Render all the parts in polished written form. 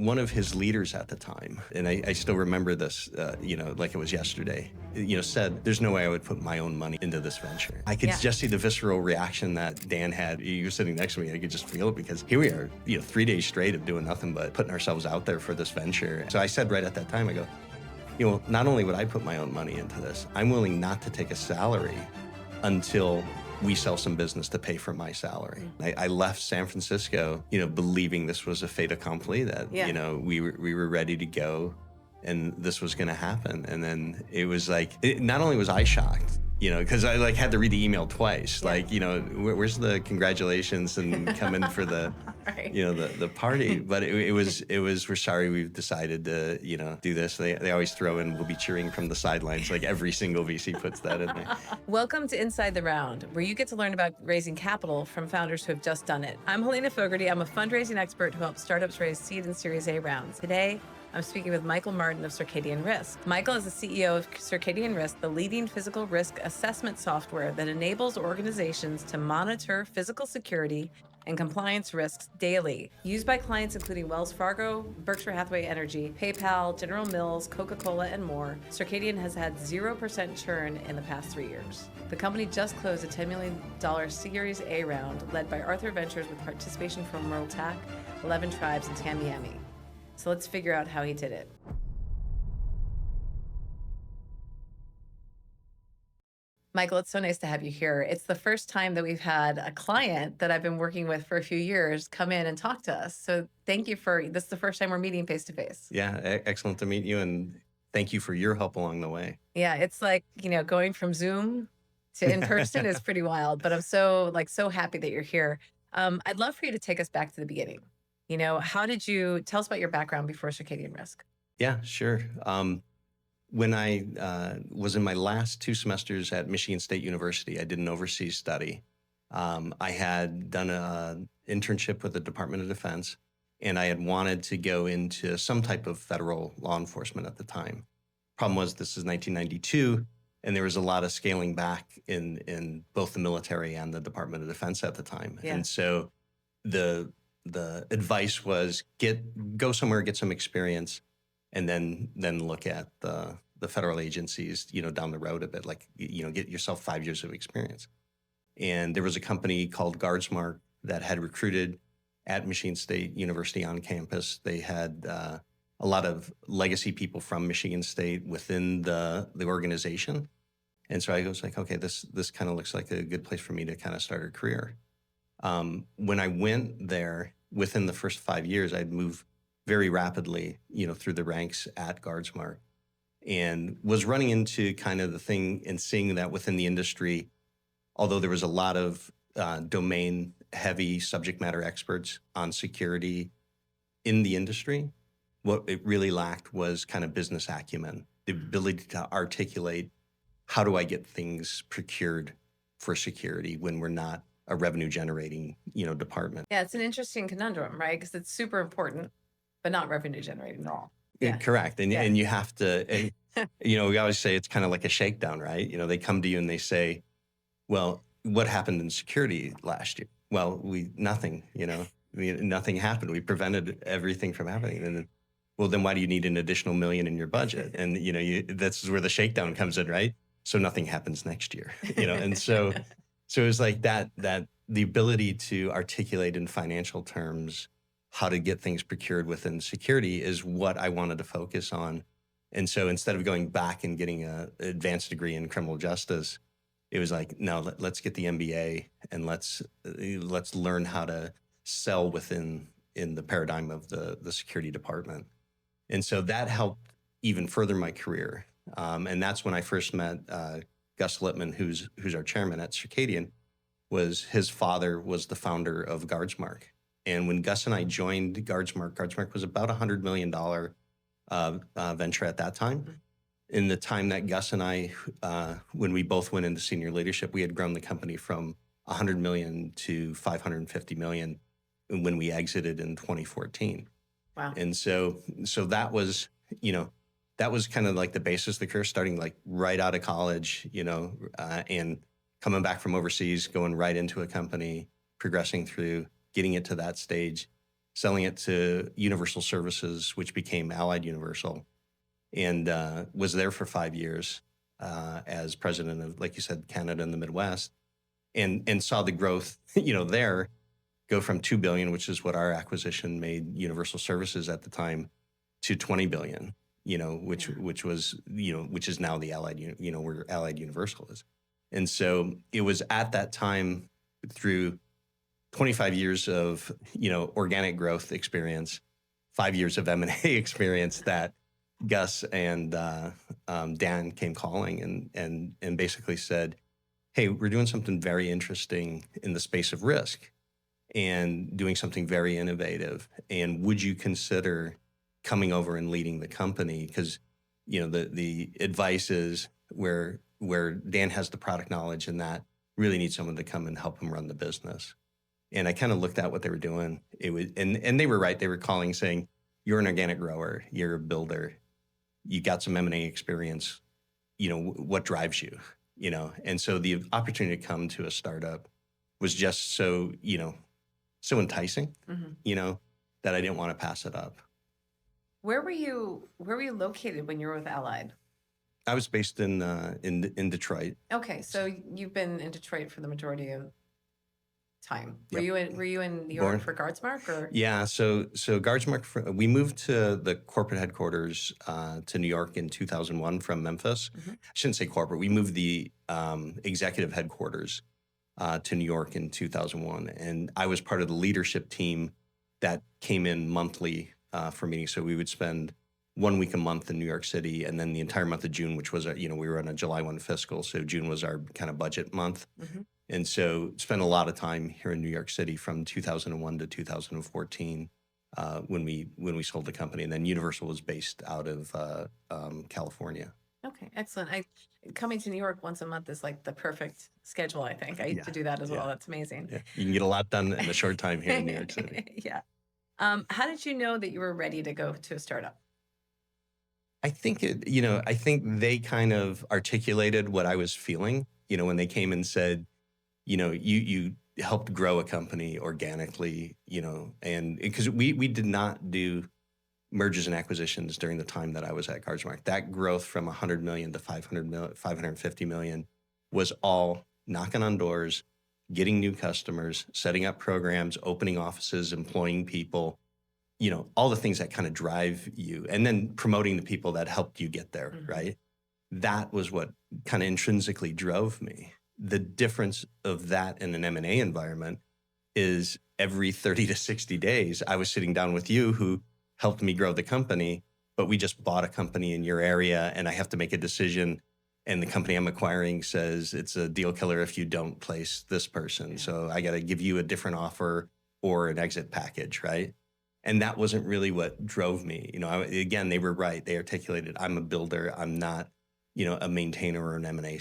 one of his leaders at the time, and I still remember this, like it was yesterday, said, there's no way I would put my own money into this venture. I could just see the visceral reaction that Dan had. He was sitting next to me. I could just feel it because here we are, 3 days straight of doing nothing but putting ourselves out there for this venture. So I said right at that time, I go, not only would I put my own money into this, I'm willing not to take a salary until we sell some business to pay for my salary. I left San Francisco, believing this was a fait accompli, that, we were ready to go and this was going to happen. And then it was like, not only was I shocked, because I had to read the email twice, where's the congratulations and come in for the, right. The party. But it was, we're sorry, we've decided to, do this. They always throw in, we'll be cheering from the sidelines, like every single VC puts that in there. Welcome to Inside the Round, where you get to learn about raising capital from founders who have just done it. I'm Helena Fogarty. I'm a fundraising expert who helps startups raise seed and Series A rounds. Today, I'm speaking with Michael Martin of Circadian Risk. Michael is the CEO of Circadian Risk, the leading physical risk assessment software that enables organizations to monitor physical security and compliance risks daily. Used by clients including Wells Fargo, Berkshire Hathaway Energy, PayPal, General Mills, Coca-Cola, and more, Circadian has had 0% churn in the past 3 years. The company just closed a $10 million Series A round led by Arthur Ventures with participation from Merle Tack, 11 Tribes, and Tamiami. So let's figure out how he did it. Michael, it's so nice to have you here. It's the first time that we've had a client that I've been working with for a few years come in and talk to us. So thank you this is the first time we're meeting face to face. Yeah, excellent to meet you. And thank you for your help along the way. Yeah, it's like, going from Zoom to in person is pretty wild, but I'm so happy that you're here. I'd love for you to take us back to the beginning. How did you tell us about your background before Circadian Risk? Yeah, sure. When I was in my last 2 semesters at Michigan State University, I did an overseas study. I had done an internship with the Department of Defense, and I had wanted to go into some type of federal law enforcement at the time. Problem was, this is 1992, and there was a lot of scaling back in both the military and the Department of Defense at the time. Yeah. And so the advice was go somewhere, get some experience, and then look at the federal agencies, down the road a bit, get yourself 5 years of experience. And there was a company called Guardsmark that had recruited at Michigan State University on campus. They had a lot of legacy people from Michigan State within the organization. And so I was like, okay, this kind of looks like a good place for me to kind of start a career. When I went there, within the first 5 years, I'd moved very rapidly, through the ranks at Guardsmark, and was running into kind of the thing and seeing that within the industry, although there was a lot of domain-heavy subject matter experts on security in the industry, what it really lacked was kind of business acumen, the ability to articulate, how do I get things procured for security when we're not a revenue generating, department. Yeah, it's an interesting conundrum, right? Because it's super important, but not revenue generating at all. Yeah. Correct. And you have to, and, we always say it's kind of like a shakedown, right? They come to you and they say, well, what happened in security last year? Well, nothing, nothing happened. We prevented everything from happening. And then, well, then why do you need an additional $1 million in your budget? And, that's where the shakedown comes in, right? So nothing happens next year, and so it was like that the ability to articulate in financial terms how to get things procured within security is what I wanted to focus on. And so instead of going back and getting an advanced degree in criminal justice, it was like, no, let's get the MBA and let's learn how to sell in the paradigm of the security department. And so that helped even further my career. And that's when I first met Gus Littman, who's our chairman at Circadian. His father was the founder of Guardsmark. And when Gus and I joined Guardsmark was about $100 million venture at that time. In the time that Gus and I, when we both went into senior leadership, we had grown the company from 100 million to 550 million when we exited in 2014. Wow. And so that was, that was kind of like the basis of the career, starting like right out of college, and coming back from overseas, going right into a company, progressing through, getting it to that stage, selling it to Universal Services, which became Allied Universal, and was there for 5 years as president of, like you said, Canada and the Midwest, and saw the growth, there go from 2 billion, which is what our acquisition made Universal Services at the time, to 20 billion, which was, which is now the Allied, where Allied Universal is. And so it was at that time, through 25 years of, organic growth experience, 5 years of M&A experience, that Gus and Dan came calling and basically said, hey, we're doing something very interesting in the space of risk and doing something very innovative. And would you consider coming over and leading the company? Because, the advice is where Dan has the product knowledge, and that really needs someone to come and help him run the business. And I kind of looked at what they were doing. It was, and they were right. They were calling saying, you're an organic grower, you're a builder, you got some M&A experience, what drives you, And so the opportunity to come to a startup was just so, so enticing, that I didn't want to pass it up. Where were you located when you were with Allied? I was based in Detroit. Okay, so you've been in Detroit for the majority of time. Yep. Were you in New York for Guardsmark, or? Yeah, so Guardsmark, we moved to the corporate headquarters to New York in 2001 from Memphis. I shouldn't say corporate. We moved the executive headquarters to New York in 2001, and I was part of the leadership team that came in monthly for meetings. So we would spend 1 week a month in New York City, and then the entire month of June, which was, we were on a July 1 fiscal, so June was our kind of budget month. And so spent a lot of time here in New York City from 2001 to 2014 when we sold the company. And then Universal was based out of California. Okay, excellent. Coming to New York once a month is like the perfect schedule, I think. I used to do that as well. That's amazing. Yeah. You can get a lot done in a short time here in New York City. Yeah. How did you know that you were ready to go to a startup? I think I think they kind of articulated what I was feeling, when they came and said, you helped grow a company organically, and because we did not do mergers and acquisitions during the time that I was at Guardsmark. That growth from 100 million to 500 million, 550 million was all knocking on doors, getting new customers, setting up programs, opening offices, employing people, all the things that kind of drive you, and then promoting the people that helped you get there, right? That was what kind of intrinsically drove me. The difference of that in an M&A environment is every 30 to 60 days, I was sitting down with you who helped me grow the company, but we just bought a company in your area and I have to make a decision. And the company I'm acquiring says it's a deal killer if you don't place this person. So I got to give you a different offer or an exit package, right? And that wasn't really what drove me. Again, they were right. They articulated, I'm a builder. I'm not, a maintainer or an M&A,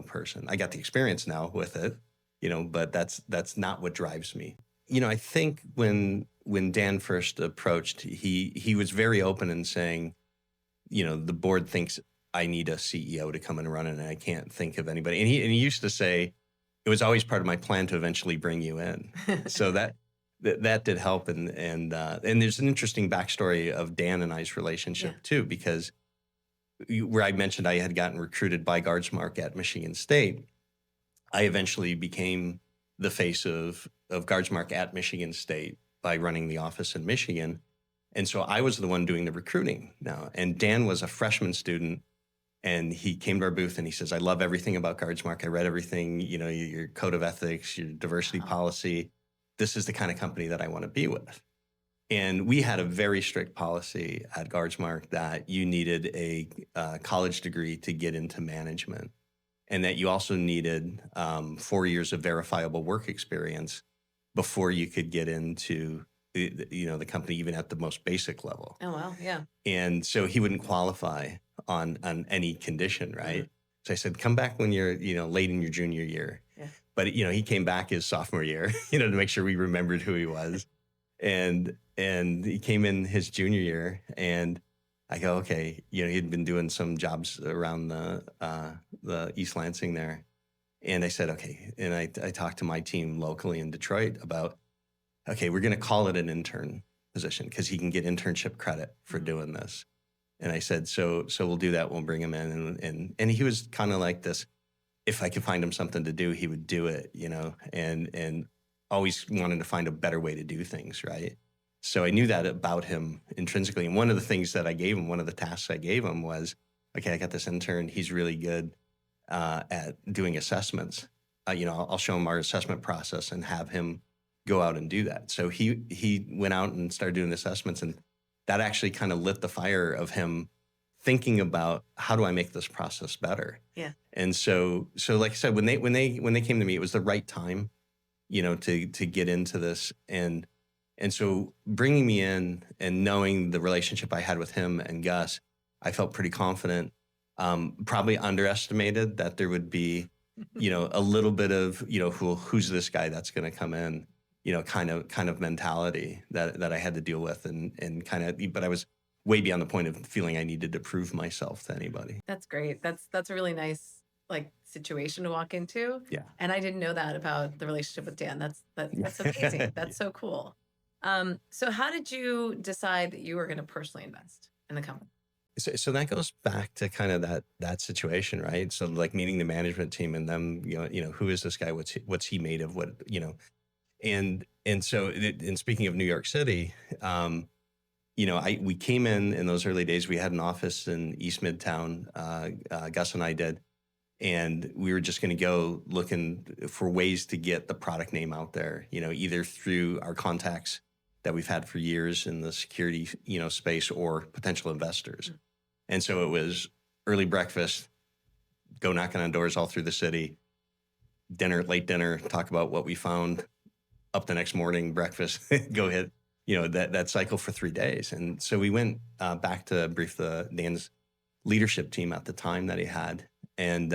person. I got the experience now with it, but that's not what drives me. I think when Dan first approached, he was very open in saying, the board thinks I need a CEO to come and run it, and I can't think of anybody. And he used to say, it was always part of my plan to eventually bring you in. So that did help. And there's an interesting backstory of Dan and I's relationship too, because where I mentioned I had gotten recruited by Guardsmark at Michigan State, I eventually became the face of Guardsmark at Michigan State by running the office in Michigan. And so I was the one doing the recruiting now. And Dan was a freshman student, and he came to our booth and he says, I love everything about Guardsmark. I read everything, your code of ethics, your diversity policy. This is the kind of company that I want to be with. And we had a very strict policy at Guardsmark that you needed a college degree to get into management, and that you also needed 4 years of verifiable work experience before you could get into the company, even at the most basic level. Oh, wow. Yeah. And so he wouldn't qualify on any condition, right? So I said, come back when you're, late in your junior year. Yeah. But, he came back his sophomore year, to make sure we remembered who he was. And he came in his junior year, and I go, okay, he'd been doing some jobs around the East Lansing there. And I said, okay. And I talked to my team locally in Detroit about, okay, we're going to call it an intern position because he can get internship credit for doing this. And I said, so we'll do that. We'll bring him in. And he was kind of like this. If I could find him something to do, he would do it, and always wanted to find a better way to do things, right? So I knew that about him intrinsically. And one of the things that I gave him, one of the tasks I gave him was, okay, I got this intern. He's really good at doing assessments. I'll show him our assessment process and have him go out and do that. So he went out and started doing assessments, and that actually kind of lit the fire of him thinking about, how do I make this process better? Yeah. And so like I said, when they came to me, it was the right time, to get into this. And so bringing me in and knowing the relationship I had with him and Gus, I felt pretty confident. Probably underestimated that there would be, a little bit of, who's this guy that's going to come in, kind of mentality that I had to deal with, and but I was way beyond the point of feeling I needed to prove myself to anybody. That's great. That's a really nice situation to walk into. Yeah. And I didn't know that about the relationship with Dan. That's amazing. That's so cool. So how did you decide that you were going to personally invest in the company? So that goes back to kind of that situation, right? So like meeting the management team and them, who is this guy? What's he made of? What, and so and speaking of New York City, we came in those early days. We had an office in East Midtown. Gus and I did, and we were just going to go looking for ways to get the product name out there. Either through our contacts that we've had for years in the security space, or potential investors. And so it was early breakfast, go knocking on doors all through the city, late dinner, talk about what we found, up the next morning, breakfast, go hit, that cycle for 3 days. And so we went back to brief Dan's leadership team at the time that he had. And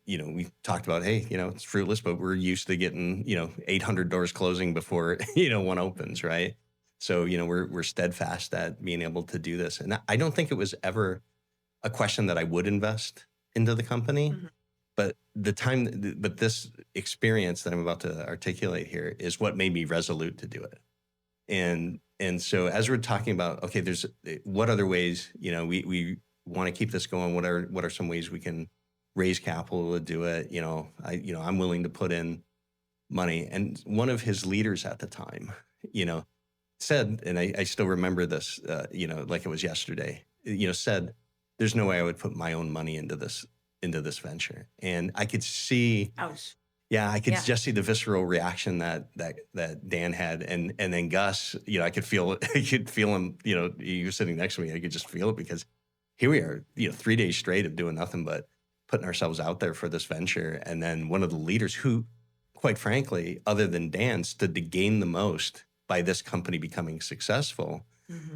we talked about, hey, it's fruitless, but we're used to getting, 800 doors closing before, one opens, right? So, we're steadfast at being able to do this. And I don't think it was ever a question that I would invest into the company, but this experience that I'm about to articulate here is what made me resolute to do it. And so as we're talking about, okay, what other ways, we want to keep this going. What are some ways we can raise capital to do it? I'm willing to put in money. And one of his leaders at the time, said, and I still remember this, like it was yesterday, said, there's no way I would put my own money into this venture. And I could see, ouch. Yeah, I could just see the visceral reaction that Dan had. And then Gus, I could feel him, he was sitting next to me. I could just feel it, because here we are, 3 days straight of doing nothing but putting ourselves out there for this venture. And then one of the leaders who, quite frankly, other than Dan, stood to gain the most by this company becoming successful,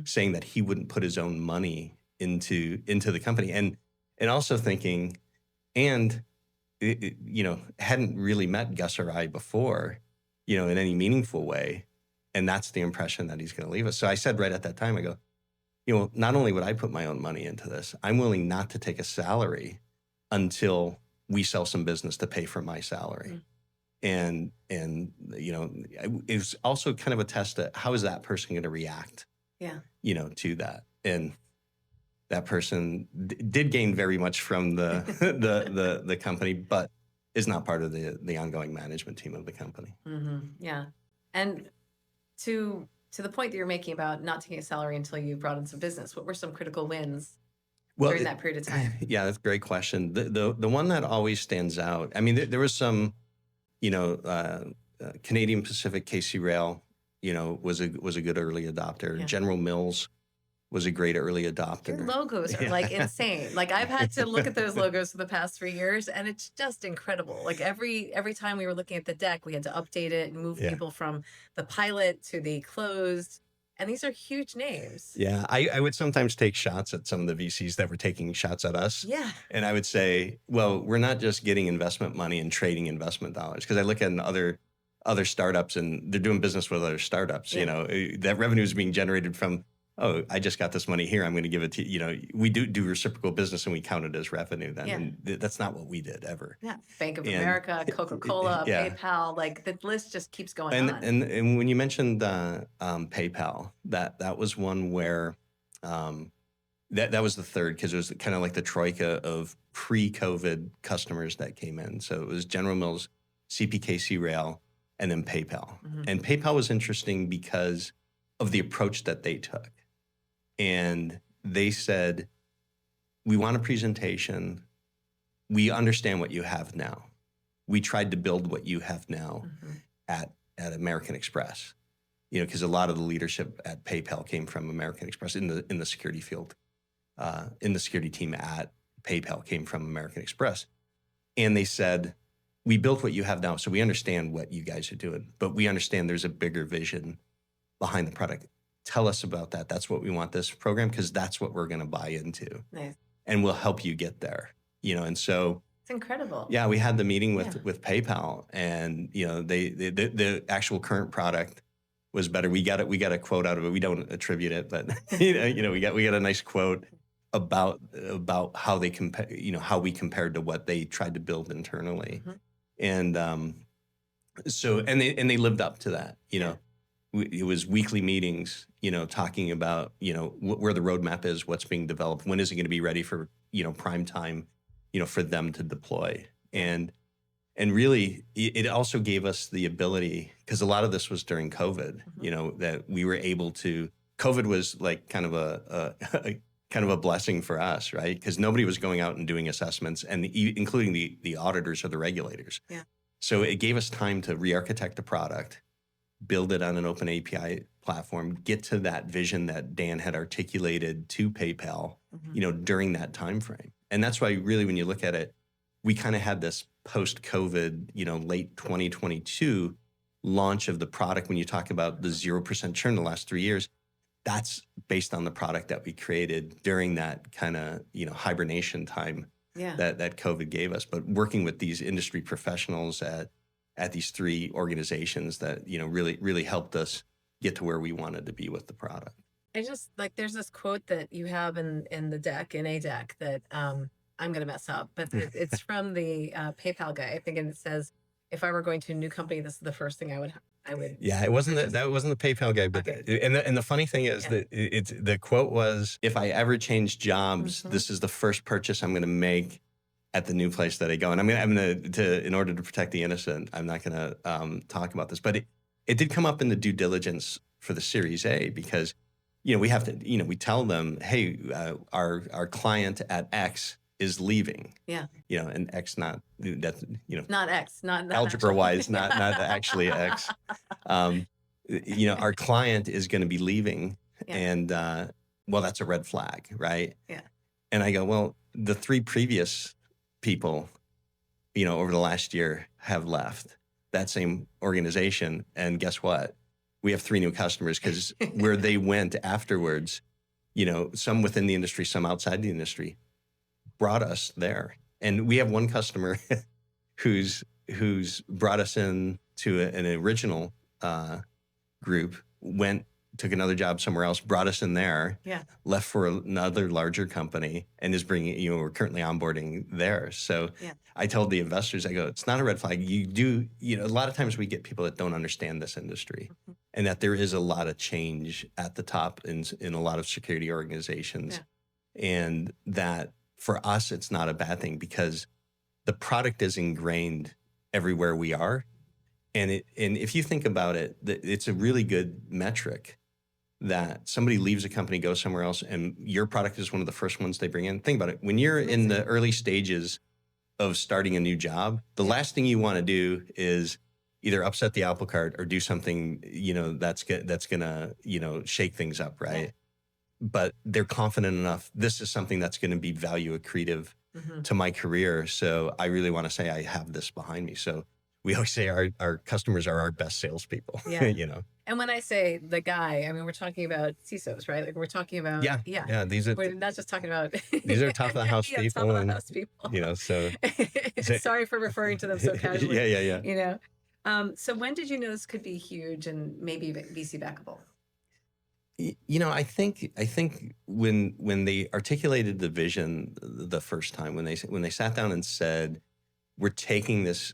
saying that he wouldn't put his own money into the company, and also thinking, and hadn't really met Gus or I before, in any meaningful way, and that's the impression that he's going to leave us. So I said right at that time, I go, not only would I put my own money into this, I'm willing not to take a salary until we sell some business to pay for my salary. And it was also kind of a test to how is that person going to react, to that. And that person did gain very much from the company, but is not part of the ongoing management team of the company. Yeah. And to the point that you're making about not taking a salary until you brought in some business, what were some critical wins during that period of time? Yeah, that's a great question. The one that always stands out, I mean, there was some, Canadian Pacific KC Rail, was a good early adopter. General Mills was a great early adopter. Your logos are insane. I've had to look at those logos for the past 3 years, and it's just incredible. Every time we were looking at the deck, we had to update it and move people from the pilot to the closed. And these are huge names. Yeah, I would sometimes take shots at some of the VCs that were taking shots at us. Yeah. And I would say, well, we're not just getting investment money and trading investment dollars. Because I look at other startups, and they're doing business with other startups. That revenue is being generated from oh, I just got this money here. I'm going to give it to you. You know, we do reciprocal business and we count it as revenue then. Yeah. And that's not what we did ever. Yeah. Bank of And America, Coca-Cola, yeah. PayPal, like the list just keeps going And on. and when you mentioned PayPal, that was one where that was the third, because it was kind of like the troika of pre-COVID customers that came in. So it was General Mills, CPKC Rail, and then PayPal. And PayPal was interesting because of the approach that they took. And they said, we want a presentation. We understand what you have now. We tried to build what you have now at American Express, you know, because a lot of the leadership at PayPal came from American Express in the security field, in the security team at PayPal came from American Express. And they said, we built what you have now, so we understand what you guys are doing, but we understand there's a bigger vision behind the product. Tell us about that. That's what we want this program, because that's what we're going to buy into. Nice. And we'll help you get there, you know. And so it's incredible. Yeah, we had the meeting with PayPal, and you know, the actual current product was better. We got a quote out of it. We don't attribute it, but you know, we got a nice quote about how they compare, you know, how we compared to what they tried to build internally. And so they lived up to that, you know. It was weekly meetings, you know, talking about, you know, where the roadmap is, what's being developed, when is it going to be ready for, you know, prime time, you know, for them to deploy. And really, it also gave us the ability, because a lot of this was during COVID, you know, that we were able to. COVID was like kind of a blessing for us, right? Because nobody was going out and doing assessments, and including the auditors or the regulators. Yeah. So it gave us time to re-architect the product, build it on an open API platform, get to that vision that Dan had articulated to PayPal, you know, during that time frame. And that's why really, when you look at it, we kind of had this post-COVID, you know, late 2022 launch of the product. When you talk about the 0% churn the last 3 years, that's based on the product that we created during that kind of, you know, hibernation time that COVID gave us. But working with these industry professionals at these three organizations that, you know, really helped us get to where we wanted to be with the product. I just like, there's this quote that you have in a deck that I'm going to mess up, but it's from the PayPal guy, I think, and it says, if I were going to a new company, this is the first thing I would. Yeah, it wasn't that wasn't the PayPal guy, but okay. And the funny thing is that the quote was, if I ever change jobs, this is the first purchase I'm going to make at the new place that I go. And I'm going to in order to protect the innocent, I'm not going to talk about this, but it did come up in the due diligence for the Series A, because, you know, we have to, you know, we tell them, hey, our client at X is leaving. Yeah. You know, and X, not that, you know, not X, not algebra wise, not actually X. You know, our client is going to be leaving, and well, that's a red flag, right? Yeah. And I go, well, the three previous people, you know, over the last year have left that same organization, and guess what? We have 3 new customers, because where they went afterwards, you know, some within the industry, some outside the industry, brought us there. And we have one customer who's brought us in to an original group, took another job somewhere else, brought us in there, left for another larger company, and is bringing, you know, we're currently onboarding there. So I told the investors, I go, it's not a red flag. You know, a lot of times we get people that don't understand this industry, and that there is a lot of change at the top in a lot of security organizations. And that for us, it's not a bad thing, because the product is ingrained everywhere we are. And if you think about it, it's a really good metric that somebody leaves a company, goes somewhere else, and your product is one of the first ones they bring in. Think about it. When you're in the early stages of starting a new job, the last thing you want to do is either upset the apple cart or do something, you know, that's gonna, you know, shake things up, right? Yeah. But they're confident enough, this is something that's going to be value accretive to my career. So I really want to say I have this behind me. So we always say our customers are our best salespeople, you know. And when I say the guy, I mean, we're talking about CISOs, right? Like we're talking about, we're not just talking about. These are top of the house people. Top of the house people. You know, so. Sorry for referring to them so casually. Yeah. You know, so when did you know this could be huge and maybe VC backable? I think when they articulated the vision the first time, when they sat down and said, we're taking this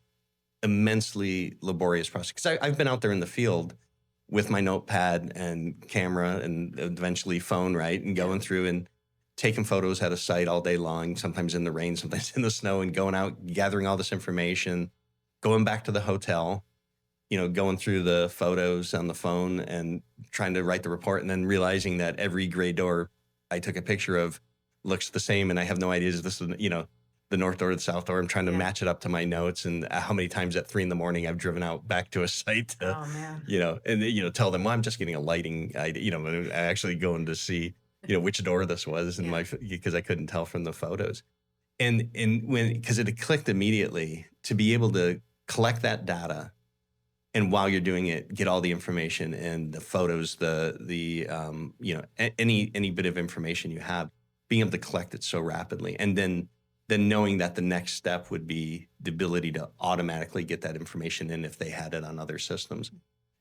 immensely laborious process, because I've been out there in the field with my notepad and camera and eventually phone, right, and going through and taking photos at a site all day long, sometimes in the rain, sometimes in the snow, and going out, gathering all this information, going back to the hotel, going through the photos on the phone and trying to write the report, and then realizing that every gray door I took a picture of looks the same, and I have no idea, is this, the north door or the south door? I'm trying to match it up to my notes, and how many times at 3 a.m. I've driven out back to a site to, Oh man. and tell them, well, I'm just getting a lighting idea, I'm actually going to see, which door this was, and because I couldn't tell from the photos. And because it had clicked immediately to be able to collect that data, and while you're doing it, get all the information and the photos, any bit of information you have, being able to collect it so rapidly, and then knowing that the next step would be the ability to automatically get that information in if they had it on other systems.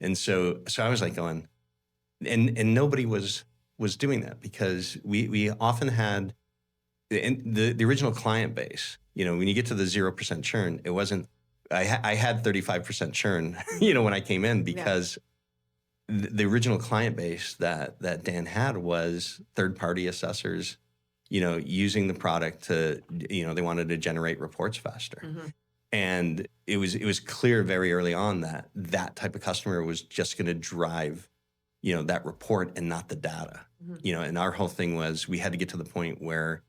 And so I was like going, and nobody was doing that, because we often had the original client base. When you get to the 0% churn, it wasn't. I had 35% churn, when I came in, because the original client base that Dan had was third-party assessors, using the product to, they wanted to generate reports faster. Mm-hmm. And it was clear very early on that type of customer was just going to drive, that report and not the data. Mm-hmm. And our whole thing was, we had to get to the point where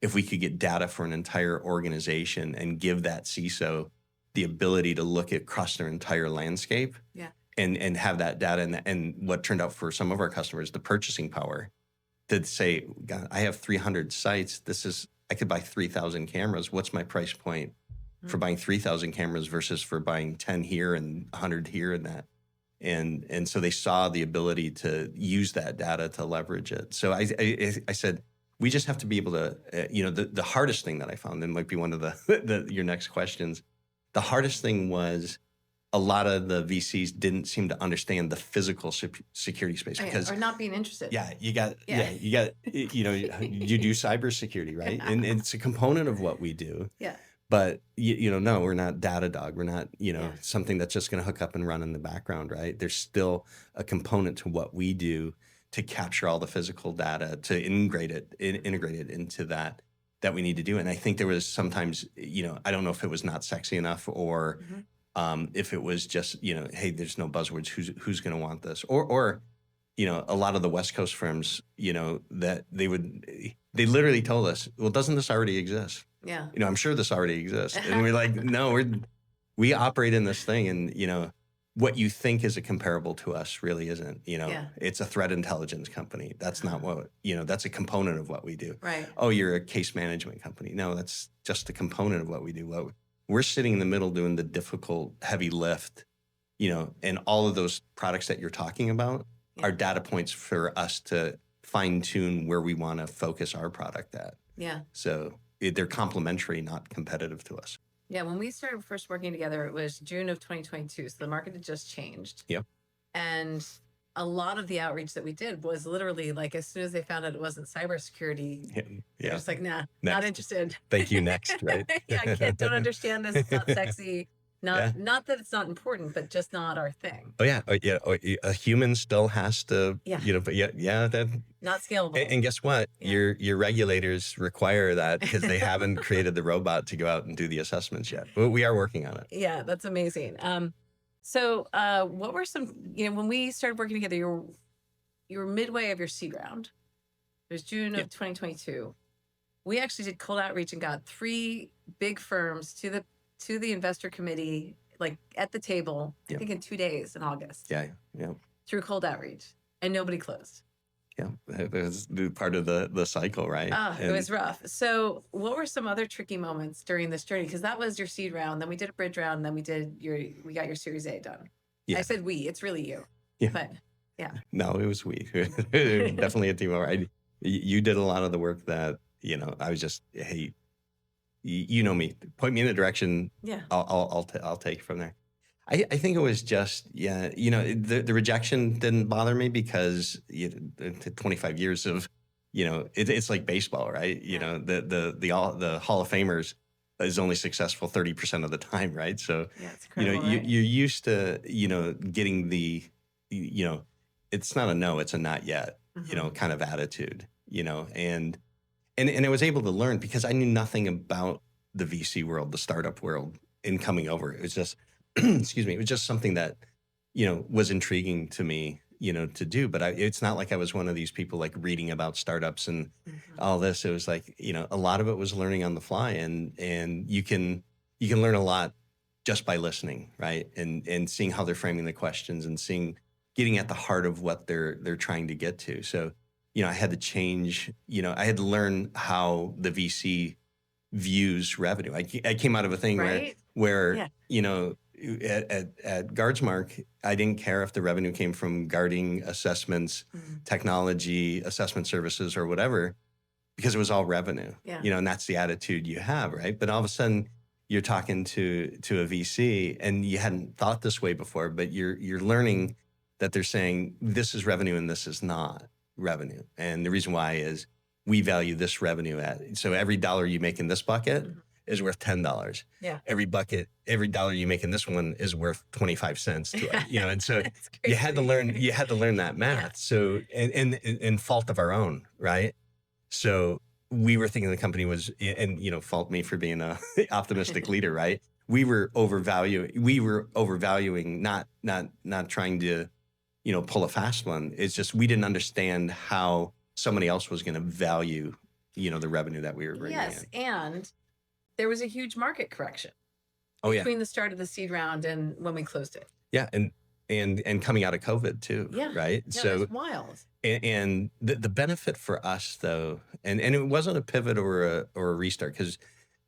if we could get data for an entire organization and give that CISO the ability to look across their entire landscape, and have that data, and what turned out for some of our customers, the purchasing power, to say, God, I have 300 sites. I could buy 3,000 cameras. What's my price point for buying 3,000 cameras versus for buying 10 here and 100 here and that? And so they saw the ability to use that data to leverage it. So I said, we just have to be able to, the hardest thing that I found, and might be one of your next questions, the hardest thing was a lot of the VCs didn't seem to understand the physical security space, because or not being interested. You do cybersecurity, right? And it's a component of what we do. Yeah. But no, we're not Datadog. We're not something that's just going to hook up and run in the background, right? There's still a component to what we do to capture all the physical data, to integrate it into that we need to do. And I think there was sometimes, I don't know if it was not sexy enough, or if it was just, hey, there's no buzzwords. Who's going to want this? Or a lot of the West Coast firms, that they literally told us, well, doesn't this already exist? Yeah. I'm sure this already exists. And we're like, no, we operate in this thing, and what you think is a comparable to us really isn't. It's a threat intelligence company. That's not what, that's a component of what we do. Right. Oh, you're a case management company. No, that's just a component of what we do. We're sitting in the middle doing the difficult, heavy lift, and all of those products that you're talking about are data points for us to fine tune where we want to focus our product at. Yeah. So they're complementary, not competitive to us. Yeah, when we started first working together, it was June of 2022. So the market had just changed. Yep. And a lot of the outreach that we did was literally like, as soon as they found out it wasn't cybersecurity, they're just like, nah, not interested. Thank you, next, right? I don't understand this. It's not sexy. Not that it's not important, but just not our thing. Oh yeah, a human still has to, but that not scalable. And guess what? Your regulators require that, because they haven't created the robot to go out and do the assessments yet. But we are working on it. Yeah, that's amazing. So what were some, when we started working together, you were midway of your seed round. It was June of 2022. We actually did cold outreach and got 3 big firms to the investor committee, like at the table, I think in 2 days in August. Yeah. Through cold outreach, and nobody closed. Yeah, it was part of the cycle, right? It was rough. So what were some other tricky moments during this journey? Because that was your seed round, then we did a bridge round, then we got your Series A done. Yeah. I said it's really you. Yeah. But yeah. No, it was we. Definitely a team. Right? You did a lot of the work that, I was just, hey, me, point me in the direction. Yeah. I'll take from there. I think it was just, the rejection didn't bother me because the 25 years of, it's like baseball, right? The Hall of Famers is only successful 30% of the time, right? So, Yeah, it's incredible, right? you're used to, getting it's not a no, it's a not yet, kind of attitude, and I was able to learn because I knew nothing about the VC world, the startup world in coming over. It was just, excuse me, it was just something that, was intriguing to me, to do. But it's not like I was one of these people like reading about startups and all this. It was like, a lot of it was learning on the fly, and you can learn a lot just by listening, right? And seeing how they're framing the questions and getting at the heart of what they're trying to get to. So, I had to change, I had to learn how the VC views revenue. I came out of a thing Right? where Yeah. at Guardsmark, I didn't care if the revenue came from guarding assessments, technology, assessment services, or whatever, because it was all revenue. Yeah. And that's the attitude you have, right? But all of a sudden, you're talking to a VC, and you hadn't thought this way before, but you're learning that they're saying this is revenue and this is not revenue. And the reason why is we value this revenue so every dollar you make in this bucket is worth $10. Yeah. Every dollar you make in this one is worth 25 cents to it. And so It's you had to crazy. learn that math. Yeah. So and fault of our own, right? So we were thinking the company was, and fault me for being a optimistic leader, right? We were overvaluing, not trying to, pull a fast one. It's just we didn't understand how somebody else was going to value, the revenue that we were bringing Yes, in. and there was a huge market correction Oh yeah, between the start of the seed round and when we closed it. yeah, and coming out of COVID too, Yeah. right? No, So it's wild. and the benefit for us though, and it wasn't a pivot or a restart, because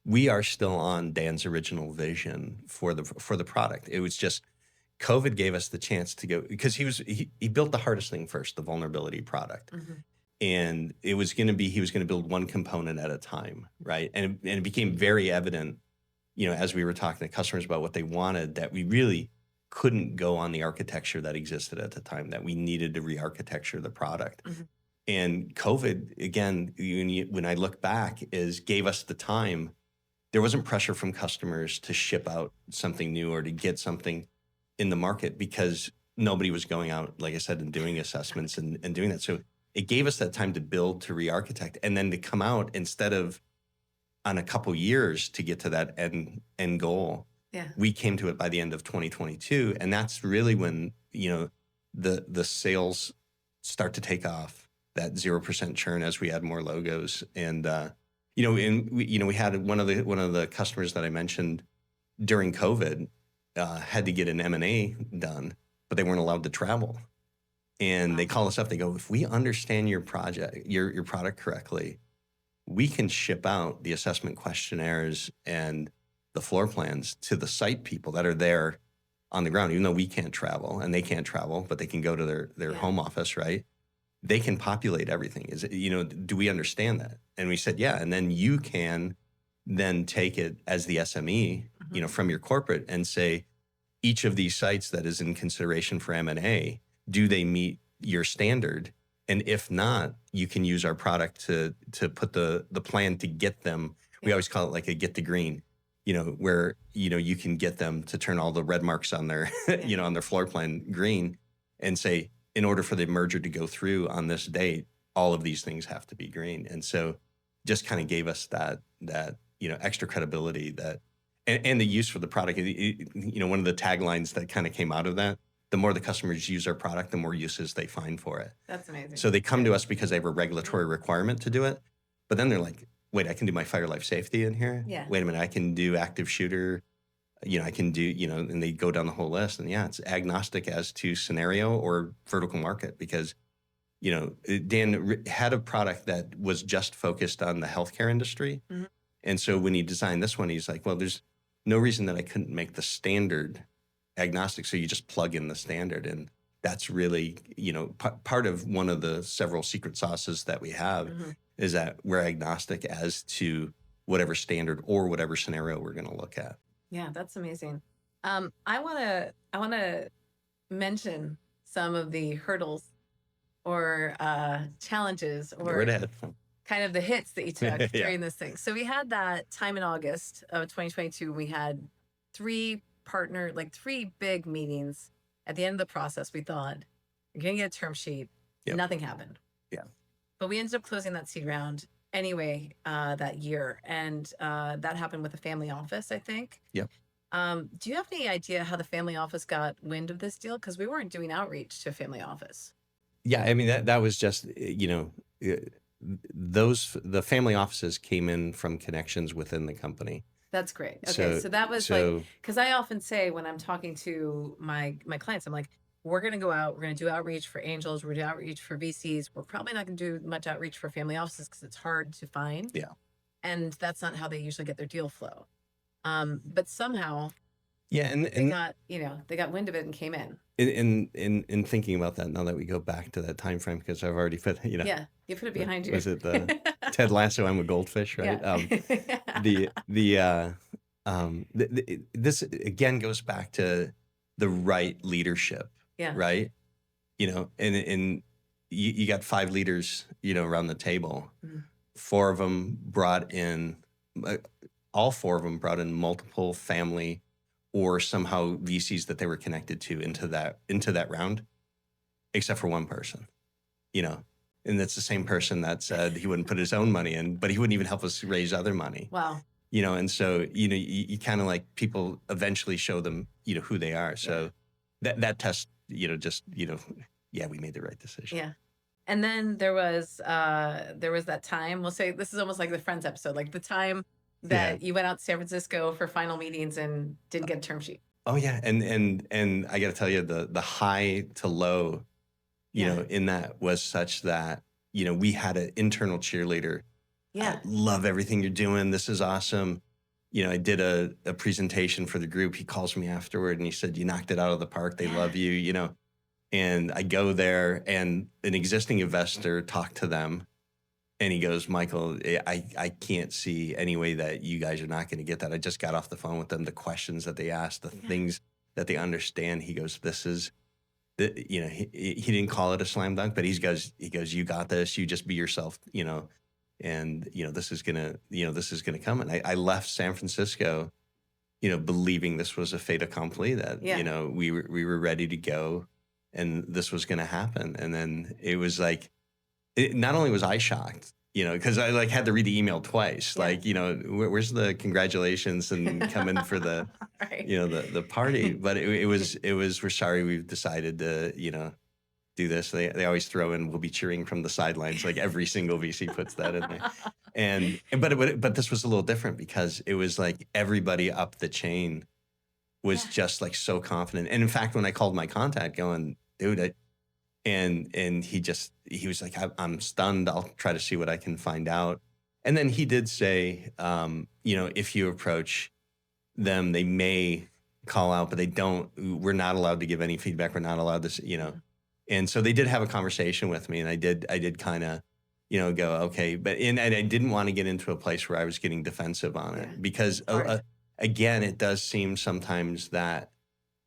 we are still on Dan's original vision for the product. It was just COVID gave us the chance to go, because he built the hardest thing first, the vulnerability product. And he was going to build one component at a time, right? And it became very evident, as we were talking to customers about what they wanted, that we really couldn't go on the architecture that existed at the time, that we needed to re-architecture the product. And COVID, again, when I look back, gave us the time. There wasn't pressure from customers to ship out something new or to get something in the market, because nobody was going out, like I said, and doing assessments and doing that. So it gave us that time to build, to re-architect, and then to come out, instead of on a couple years to get to that end goal. Yeah. We came to it by the end of 2022. And that's really when, the sales start to take off, that 0% churn as we add more logos. And, we had one of the customers that I mentioned during COVID had to get an M&A done, but they weren't allowed to travel. And they call us up, they go, if we understand your project, your product correctly, we can ship out the assessment questionnaires and the floor plans to the site people that are there on the ground, even though we can't travel and they can't travel, but they can go to their home office, right? They can populate everything. Do we understand that? And we said, yeah. And then you can then take it as the SME, from your corporate, and say, each of these sites that is in consideration for M&A, do they meet your standard? And if not, you can use our product to put the plan to get them. We always call it like a get the green, where, you can get them to turn all the red marks on their, on their floor plan green, and say, in order for the merger to go through on this date, all of these things have to be green. And so just kind of gave us that extra credibility and the use for the product. One of the taglines that kind of came out of that, the more the customers use our product, the more uses they find for it. That's amazing. So they come to us because they have a regulatory requirement to do it, but then they're like, wait, I can do my fire life safety in here? Yeah. Wait a minute, I can do active shooter, I can do, and they go down the whole list. And it's agnostic as to scenario or vertical market, because, Dan had a product that was just focused on the healthcare industry. And so when he designed this one, he's like, well, there's no reason that I couldn't make the standard agnostic. So you just plug in the standard. And that's really, part of one of the several secret sauces that we have is that we're agnostic as to whatever standard or whatever scenario we're going to look at. Yeah, that's amazing. I want to mention some of the hurdles or challenges Go right or ahead. kind of the hits that you took Yeah. during this thing. So we had that time in August of 2022. We had three big meetings. At the end of the process, we thought we're going to get a term sheet. Yep. Nothing happened. Yeah. But we ended up closing that seed round anyway that year. And that happened with the family office, I think. Yep. Do you have any idea how the family office got wind of this deal? Because we weren't doing outreach to a family office. Yeah. I mean, that was just, the family offices came in from connections within the company. That's great. Okay, so that was like, because I often say when I'm talking to my clients, I'm like, we're going to go out, we're going to do outreach for angels, we're going to do outreach for VCs. We're probably not going to do much outreach for family offices because it's hard to find. Yeah. And that's not how they usually get their deal flow. But somehow, yeah, and they got wind of it and came in. In thinking about that, now that we go back to that time frame, because I've already put, yeah, you put it behind you. Was it the Ted Lasso? I'm a goldfish, right? Yeah. This again goes back to the right leadership, Yeah. right? And you got 5 leaders, around the table. Mm-hmm. 4 of them brought in, all 4 of them brought in multiple family or somehow VCs that they were connected to into that round, except for one person, and that's the same person that said he wouldn't put his own money in, but he wouldn't even help us raise other money. Wow. And so, you kind of like people eventually show them, who they are. So that test, yeah, we made the right decision. Yeah. And then there was that time, we'll say this is almost like the Friends episode, like the time that you went out to San Francisco for final meetings and didn't get a term sheet. Oh yeah. And I got to tell you, the high to low, in that was such that, we had an internal cheerleader. Yeah. I love everything you're doing. This is awesome. I did a presentation for the group. He calls me afterward and he said, you knocked it out of the park. They love you, and I go there and an existing investor talked to them and he goes, Michael, I can't see any way that you guys are not going to get that. I just got off the phone with them. The questions that they asked, the things that they understand. He goes, this is, he didn't call it a slam dunk, but he goes, you got this. You just be yourself, and this is gonna come. And I left San Francisco, believing this was a fait accompli, that we were ready to go, and this was gonna happen. And then it was like, not only was I shocked, because I like had to read the email twice, like where's the congratulations and come in for the right. The party, but it was we're sorry, we've decided to do this. They always throw in, we'll be cheering from the sidelines. Like every single VC puts that in there. But this was a little different because it was like everybody up the chain was just like so confident. And in fact, when I called my contact going, dude, and he was like, I'm stunned. I'll try to see what I can find out. And then he did say, if you approach them, they may call out, but we're not allowed to give any feedback. We're not allowed to, And so they did have a conversation with me, and I did kind of, go, okay. And I didn't want to get into a place where I was getting defensive on it because, again, it does seem sometimes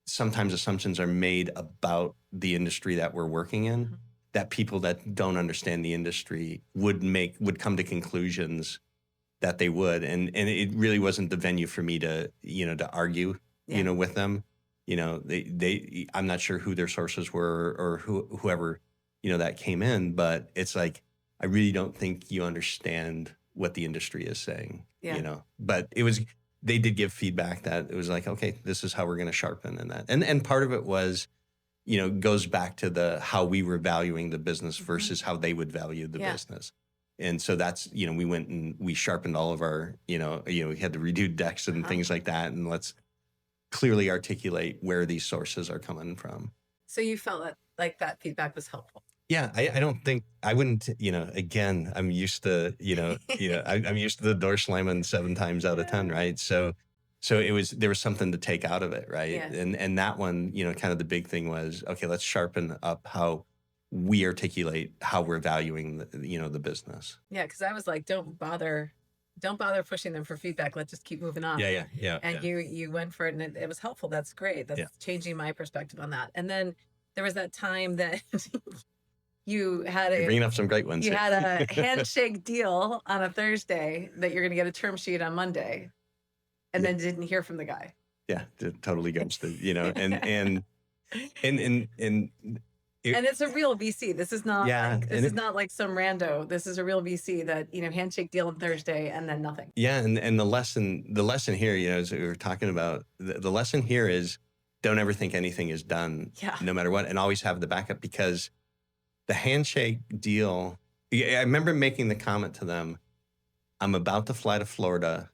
assumptions are made about the industry that we're working in, that people that don't understand the industry would come to conclusions that they would. And it really wasn't the venue for me to argue, with them. I'm not sure who their sources were or whoever, that came in, but it's like, I really don't think you understand what the industry is saying, but they did give feedback that it was like, okay, this is how we're going to sharpen in that. And part of it was, goes back to how we were valuing the business versus how they would value the business. And so that's, we went and we sharpened all of our, we had to redo decks and things like that. And let's clearly articulate where these sources are coming from. So you felt like that feedback was helpful? Yeah, I wouldn't, again, I'm used to, I'm used to the door slamming 7 times out of 10, right? So there was something to take out of it, right? Yeah. And that one, kind of the big thing was, okay, let's sharpen up how we articulate how we're valuing the business. Yeah, because I was like, don't bother don't bother pushing them for feedback. Let's just keep moving on. Yeah. And you went for it, and it was helpful. That's great. That's changing my perspective on that. And then there was that time that you had You're bringing up some great ones. You here. had a handshake deal on a Thursday that you're going to get a term sheet on Monday, and then didn't hear from the guy. Yeah, totally ghosted. And it's a real VC. This is not this is not like some rando. This is a real VC that, handshake deal on Thursday and then nothing. Yeah, and the lesson here, as we were talking about, the lesson here is don't ever think anything is done, no matter what, and always have the backup, because the handshake deal, I remember making the comment to them, I'm about to fly to Florida,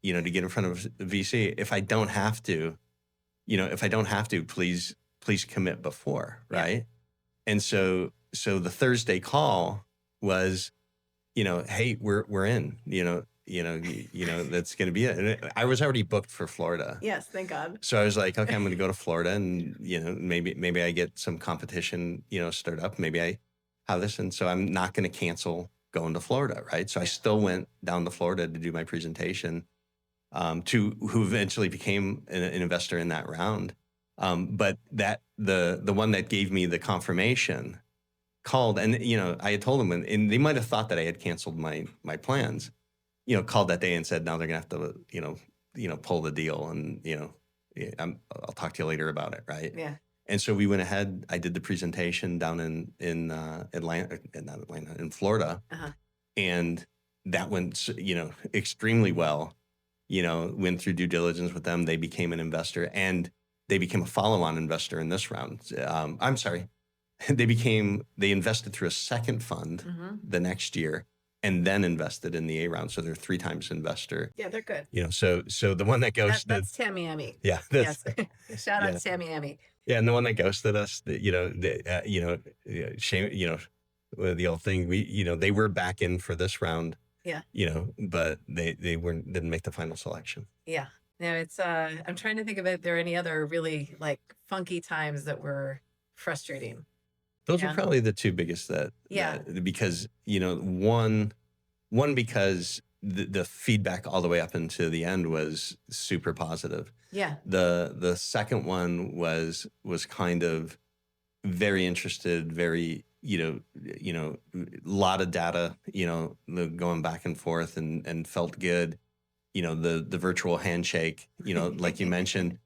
to get in front of VC. If I don't have to, please commit before, right? Yeah. And so the Thursday call was, hey, we're in, that's going to be it. And I was already booked for Florida. Yes, thank God. So I was like, okay, I'm going to go to Florida, and maybe I get some competition, stirred up. Maybe I have this, and so I'm not going to cancel going to Florida, right? So I still went down to Florida to do my presentation, to who eventually became an investor in that round. But that the one that gave me the confirmation called, and I had told them, and they might have thought that I had canceled my plans. Called that day and said, now they're gonna have to pull the deal, and I'll talk to you later about it, right? Yeah. And so we went ahead. I did the presentation down in Atlanta, not Atlanta, in Florida, and that went extremely well. Went through due diligence with them. They became an investor, and they became a follow-on investor in this round. I'm sorry, they invested through a second fund the next year, and then invested in the A round. So they're 3 times investor. Yeah, they're good. So the one that ghosted. That's Tamiami. Yeah. Yes. Shout out to Tamiami. Yeah, and the one that ghosted us, shame, the old thing. They were back in for this round. Yeah. But they didn't make the final selection. Yeah. No, it's I'm trying to think of if there are any other really funky times that were frustrating. Those are probably the 2 biggest that because one because the feedback all the way up into the end was super positive. Yeah. The second one was kind of very interested, very lot of data, going back and forth, and felt good. The virtual handshake, like you mentioned.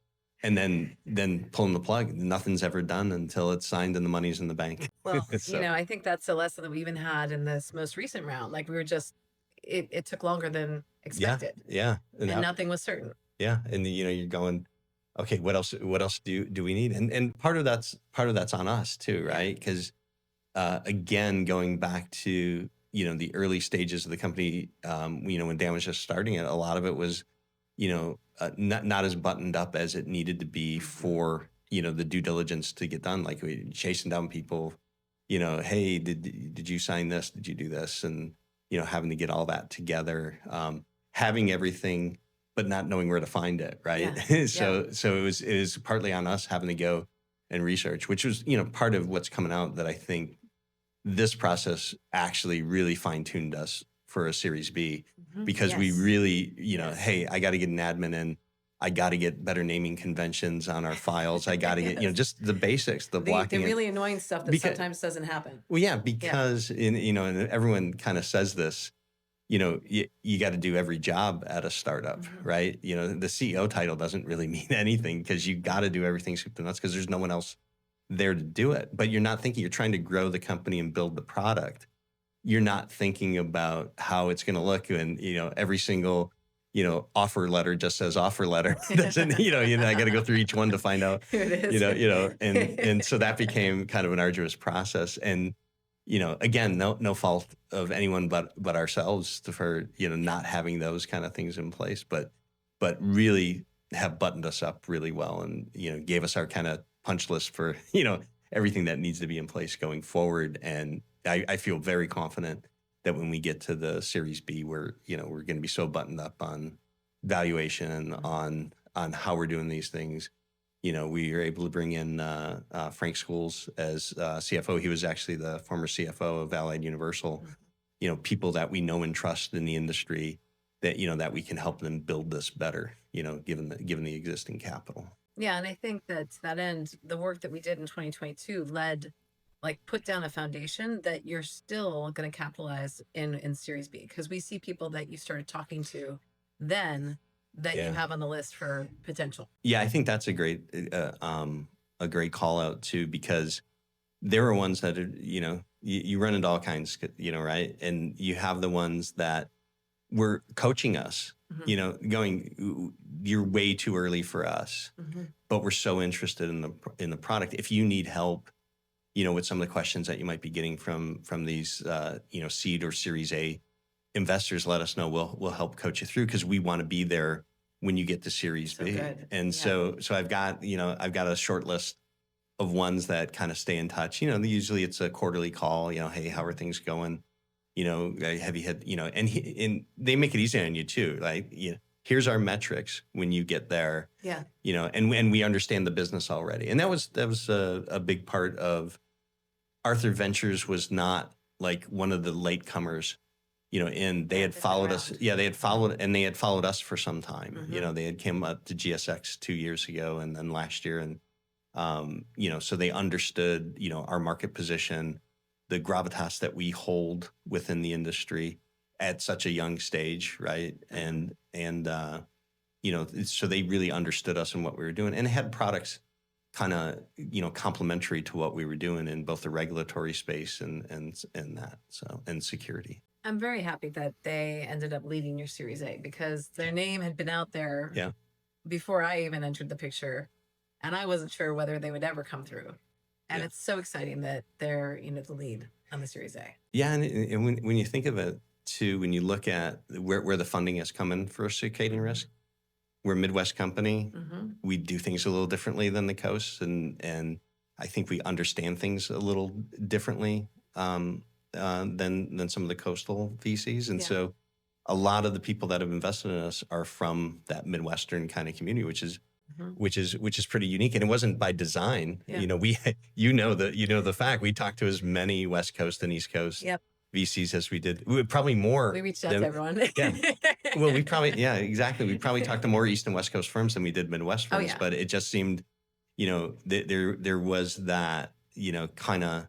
And then pulling the plug. Nothing's ever done until it's signed and the money's in the bank. Well, I think that's a lesson that we even had in this most recent round. We were just, it took longer than expected. Yeah. And nothing was certain. Yeah. And you're going, okay, what else do we need? And part of that's on us too, right? Because again, going back to, the early stages of the company, when Dan was just starting it, a lot of it was, not as buttoned up as it needed to be for, the due diligence to get done. We chasing down people, hey, did you sign this? Did you do this? And, having to get all that together, having everything, but not knowing where to find it. Right. Yeah. So it was partly on us having to go and research, which was, part of what's coming out, that I think this process actually really fine-tuned us for a Series B, because we really, hey, I got to get an admin in. I got to get better naming conventions on our files. I got to get, just the basics, the blocking. The really annoying stuff that sometimes doesn't happen. Well, yeah, because, and everyone kind of says this, you got to do every job at a startup, right? The CEO title doesn't really mean anything, because you got to do everything soup to nuts, because there's no one else there to do it. But you're not thinking, you're trying to grow the company and build the product. You're not thinking about how it's going to look, and every single offer letter just says offer letter. Doesn't I got to go through each one to find out who it is. And so that became kind of an arduous process. And again, no fault of anyone but ourselves for not having those kind of things in place, but really have buttoned us up really well, and gave us our kind of punch list for everything that needs to be in place going forward. And I feel very confident that when we get to the Series B, we're going to be so buttoned up on valuation, on how we're doing these things. We were able to bring in Frank Schools as CFO. He was actually the former CFO of Allied Universal. People that we know and trust in the industry. that, that we can help them build this better, given the existing capital. Yeah. And I think that to that end, the work that we did in 2022 put down a foundation that you're still going to capitalize in Series B, because we see people that you started talking to then that you have on the list for potential. Yeah, I think that's a great call out too, because there are ones that are, you run into all kinds, right? And you have the ones that were coaching us, going, you're way too early for us, but we're so interested in the product. If you need help, with some of the questions that you might be getting from these, seed or Series A investors, let us know. We'll help coach you through, because we want to be there when you get to Series B. Good. And so I've got a short list of ones that kind of stay in touch. Usually it's a quarterly call. Hey, how are things going? Have you had, and they make it easy on you too. Like, here's our metrics when you get there. Yeah. And we understand the business already. And that was a big part of Arthur Ventures. Was not like one of the latecomers, and they had followed us. Yeah, they had followed us for some time. They had came up to GSX 2 years ago and then last year. And, so they understood, our market position, the gravitas that we hold within the industry at such a young stage. Right. And so they really understood us and what we were doing, and had products kind of, complementary to what we were doing in both the regulatory space and that, and security. I'm very happy that they ended up leading your Series A, because their name had been out there before I even entered the picture, and I wasn't sure whether they would ever come through. And it's so exciting that they're, the lead on the Series A. Yeah, and when you think of it too, when you look at where the funding is coming for Circadian Risk, we're a Midwest company. We do things a little differently than the coast, and I think we understand things a little differently than some of the coastal VCs. And so a lot of the people that have invested in us are from that Midwestern kind of community, which is pretty unique. And it wasn't by design. We the fact we talked to as many West Coast and East Coast VCs as we did. We probably more. We reached out to everyone. Well, exactly. We probably talked to more East and West Coast firms than we did Midwest firms. But it just seemed, there was that, kind of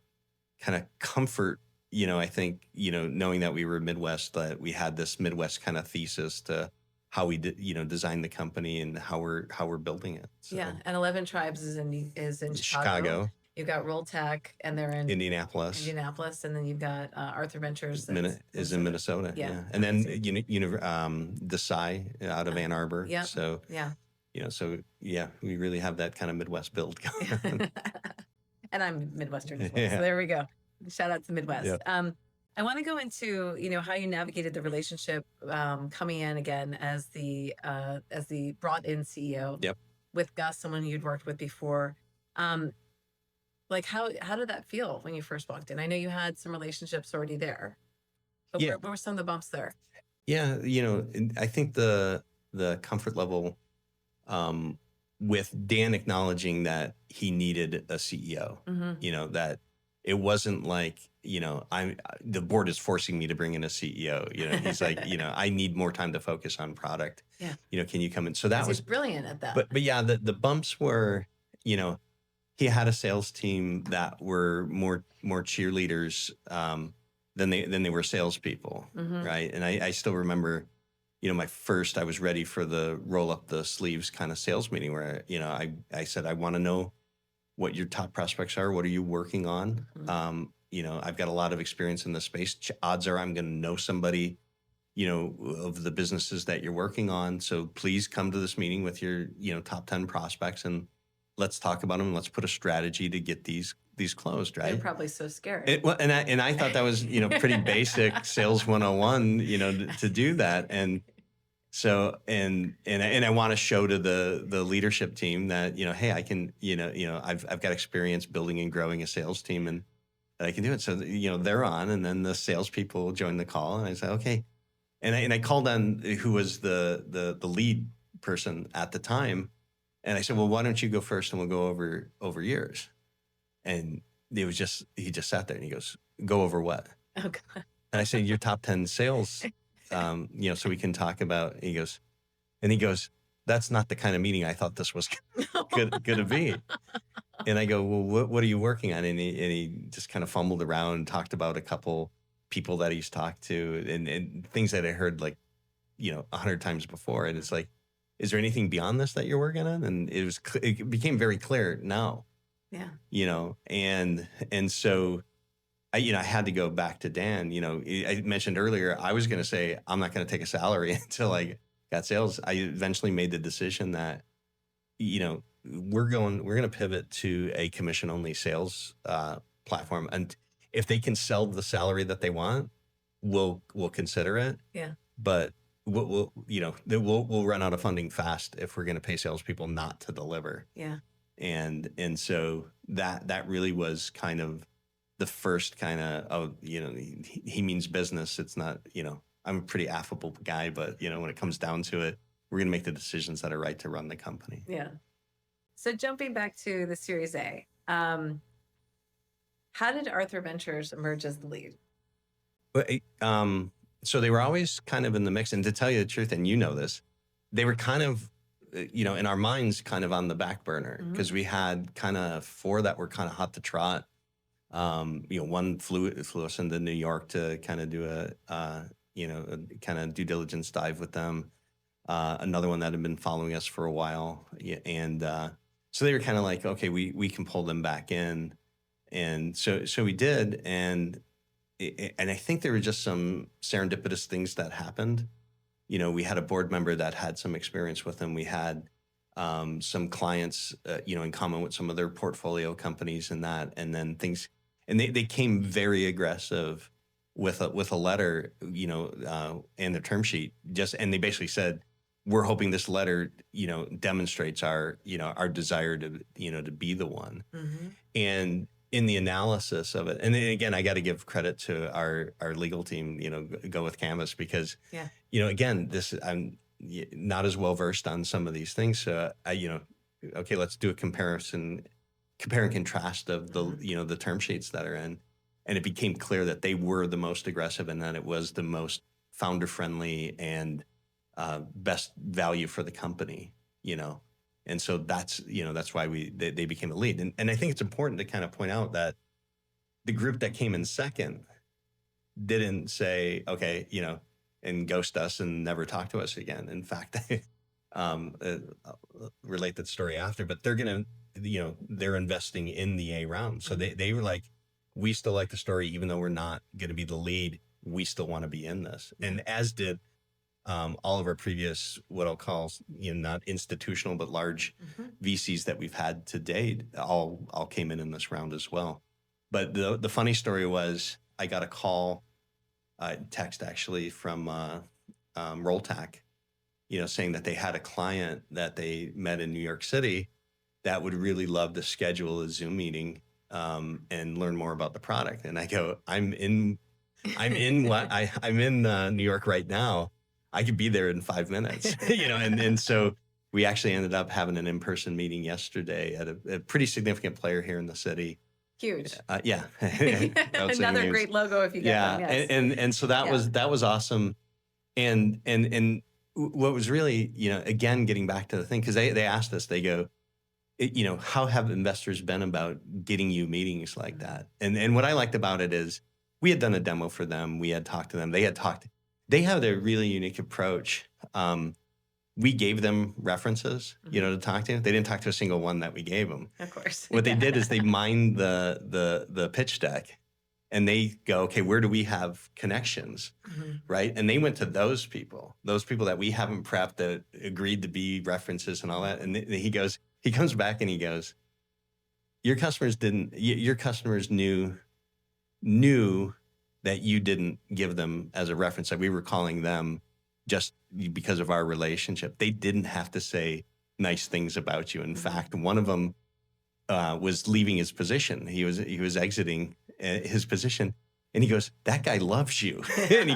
comfort, I think, knowing that we were Midwest, that we had this Midwest kind of thesis to how we designed the company and how we're building it. So. Yeah, and 11 Tribes is in Chicago. You've got Roll Tech, and they're in Indianapolis, and then you've got Arthur Ventures is in Minnesota. Yeah. And then Desai out of Ann Arbor. Yeah. So we really have that kind of Midwest build going. And I'm Midwestern as well. So there we go. Shout out to Midwest. Yeah. I want to go into how you navigated the relationship coming in again as the brought in CEO. Yep. With Gus, someone you'd worked with before. How did that feel when you first walked in? I know you had some relationships already there, but what were some of the bumps there? Yeah, I think the comfort level with Dan acknowledging that he needed a CEO, that it wasn't like, the board is forcing me to bring in a CEO. He's like, I need more time to focus on product. Yeah. Can you come in? So that was brilliant at that. But yeah, the bumps were, he had a sales team that were more cheerleaders than they were salespeople, right? And I still remember, I was ready for the roll up the sleeves kind of sales meeting where, I said, I want to know what your top prospects are. What are you working on? I've got a lot of experience in this space. Odds are I'm going to know somebody, of the businesses that you're working on. So please come to this meeting with your, top 10 prospects, and let's talk about them. Let's put a strategy to get these closed, right? They're probably so scared. And I thought that was, pretty basic sales 101, to do that. And so, and I want to show to the leadership team that, hey, I can, I've got experience building and growing a sales team, and that I can do it. So, they're on, and then the salespeople join the call, and I said, okay. And I called on who was the lead person at the time. And I said, well, why don't you go first, and we'll go over yours. And he just sat there, and he goes, go over what? Oh, God. And I said, your top 10 sales so we can talk about, he goes, that's not the kind of meeting I thought this was going to be. And I go, well, what are you working on? And he just kind of fumbled around and talked about a couple people that he's talked to and things that I heard 100 times before. And it's like, is there anything beyond this that you're working on? And it became very clear now. Yeah. And so I had to go back to Dan. I mentioned earlier, I was going to say, I'm not going to take a salary until I got sales. I eventually made the decision that, we're going to pivot to a commission only sales platform. And if they can sell the salary that they want, we'll consider it. Yeah. But we'll run out of funding fast if we're going to pay salespeople not to deliver. Yeah. And so that really was kind of the first kind of, he means business. It's not, I'm a pretty affable guy, but when it comes down to it, we're going to make the decisions that are right to run the company. Yeah. So jumping back to the Series A, how did Arthur Ventures emerge as the lead? So they were always kind of in the mix. And to tell you the truth, and this, they were kind of, in our minds, kind of on the back burner because we had kind of 4 that were kind of hot to trot. One flew us into New York to kind of do a kind of due diligence dive with them. Another one that had been following us for a while. And so they were kind of like, okay, we can pull them back in. And so we did. And I think there were just some serendipitous things that happened. We had a board member that had some experience with them. We had some clients, in common with some of their portfolio companies and that, and then things, and they came very aggressive with a letter, and the term sheet and they basically said, we're hoping this letter, demonstrates our desire to, to be the one. And in the analysis of it, and then again, I got to give credit to our legal team, go with Canvas because, again, I'm not as well versed on some of these things. So okay, let's do a compare and contrast of the, the term sheets that are in. And it became clear that they were the most aggressive and that it was the most founder friendly and best value for the company, And so that's why they became a lead. And I think it's important to kind of point out that the group that came in second didn't say, okay, and ghost us and never talk to us again. In fact, relate that story after, but they're going to, they're investing in the A round. So they were like, we still like the story, even though we're not going to be the lead, we still want to be in this. And as did all of our previous, what I'll call, not institutional, but large VCs that we've had to date, all came in this round as well. But the funny story was I got a call, text actually from Rolltac, saying that they had a client that they met in New York City that would really love to schedule a Zoom meeting and learn more about the product. And I go, I'm in New York right now. I could be there in 5 minutes, and so we actually ended up having an in-person meeting yesterday at a pretty significant player here in the city. Huge. Yeah. Another great logo if you get one. Yes. And so that was awesome. And what was really, again, getting back to the thing, because they asked us, they go, how have investors been about getting you meetings like that? And what I liked about it is we had done a demo for them. We had talked to them. They have a really unique approach. We gave them references, to talk to. They didn't talk to a single one that we gave them. Of course. What they did is they mined the pitch deck, and they go, okay, where do we have connections, right? And they went to those people that we haven't prepped that agreed to be references and all that. And he comes back and he goes, your customers knew that you didn't give them as a reference, that we were calling them just because of our relationship. They didn't have to say nice things about you. In fact, one of them was leaving his position. He was exiting his position, and he goes, "That guy loves you." And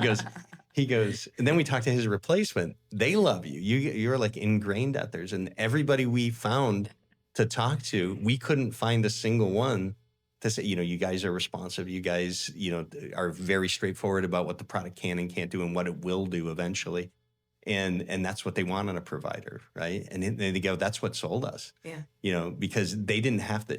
he goes, and then we talked to his replacement. They love you. You're like ingrained at theirs, and everybody we found to talk to, we couldn't find a single one to say, you guys are responsive. You guys, are very straightforward about what the product can and can't do and what it will do eventually. And that's what they want in a provider, right? And then they go, that's what sold us. Yeah. Because they didn't have to,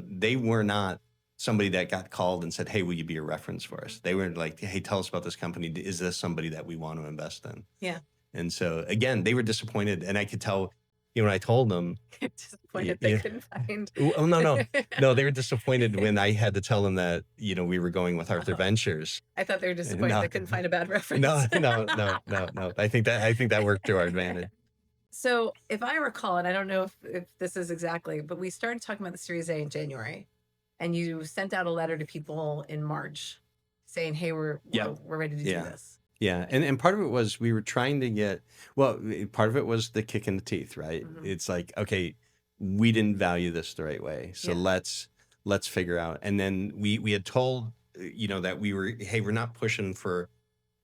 they were not somebody that got called and said, hey, will you be a reference for us? They were like, hey, tell us about this company. Is this somebody that we want to invest in? Yeah. And so again, they were disappointed, and I could tell, when I told them, Disappointed they couldn't find. Oh, no, they were disappointed when I had to tell them that, we were going with Arthur Ventures. I thought they were disappointed No. they couldn't find a bad reference. No. I think that worked to our advantage. So if I recall, and I don't know if this is exactly, but we started talking about the Series A in January, and you sent out a letter to people in March saying, hey, we're ready to do this. Yeah. And part of it was we were trying to get, part of it was the kick in the teeth, right? Mhm. It's like, okay, we didn't value this the right way. So let's figure out. And then we had told, that we're not pushing for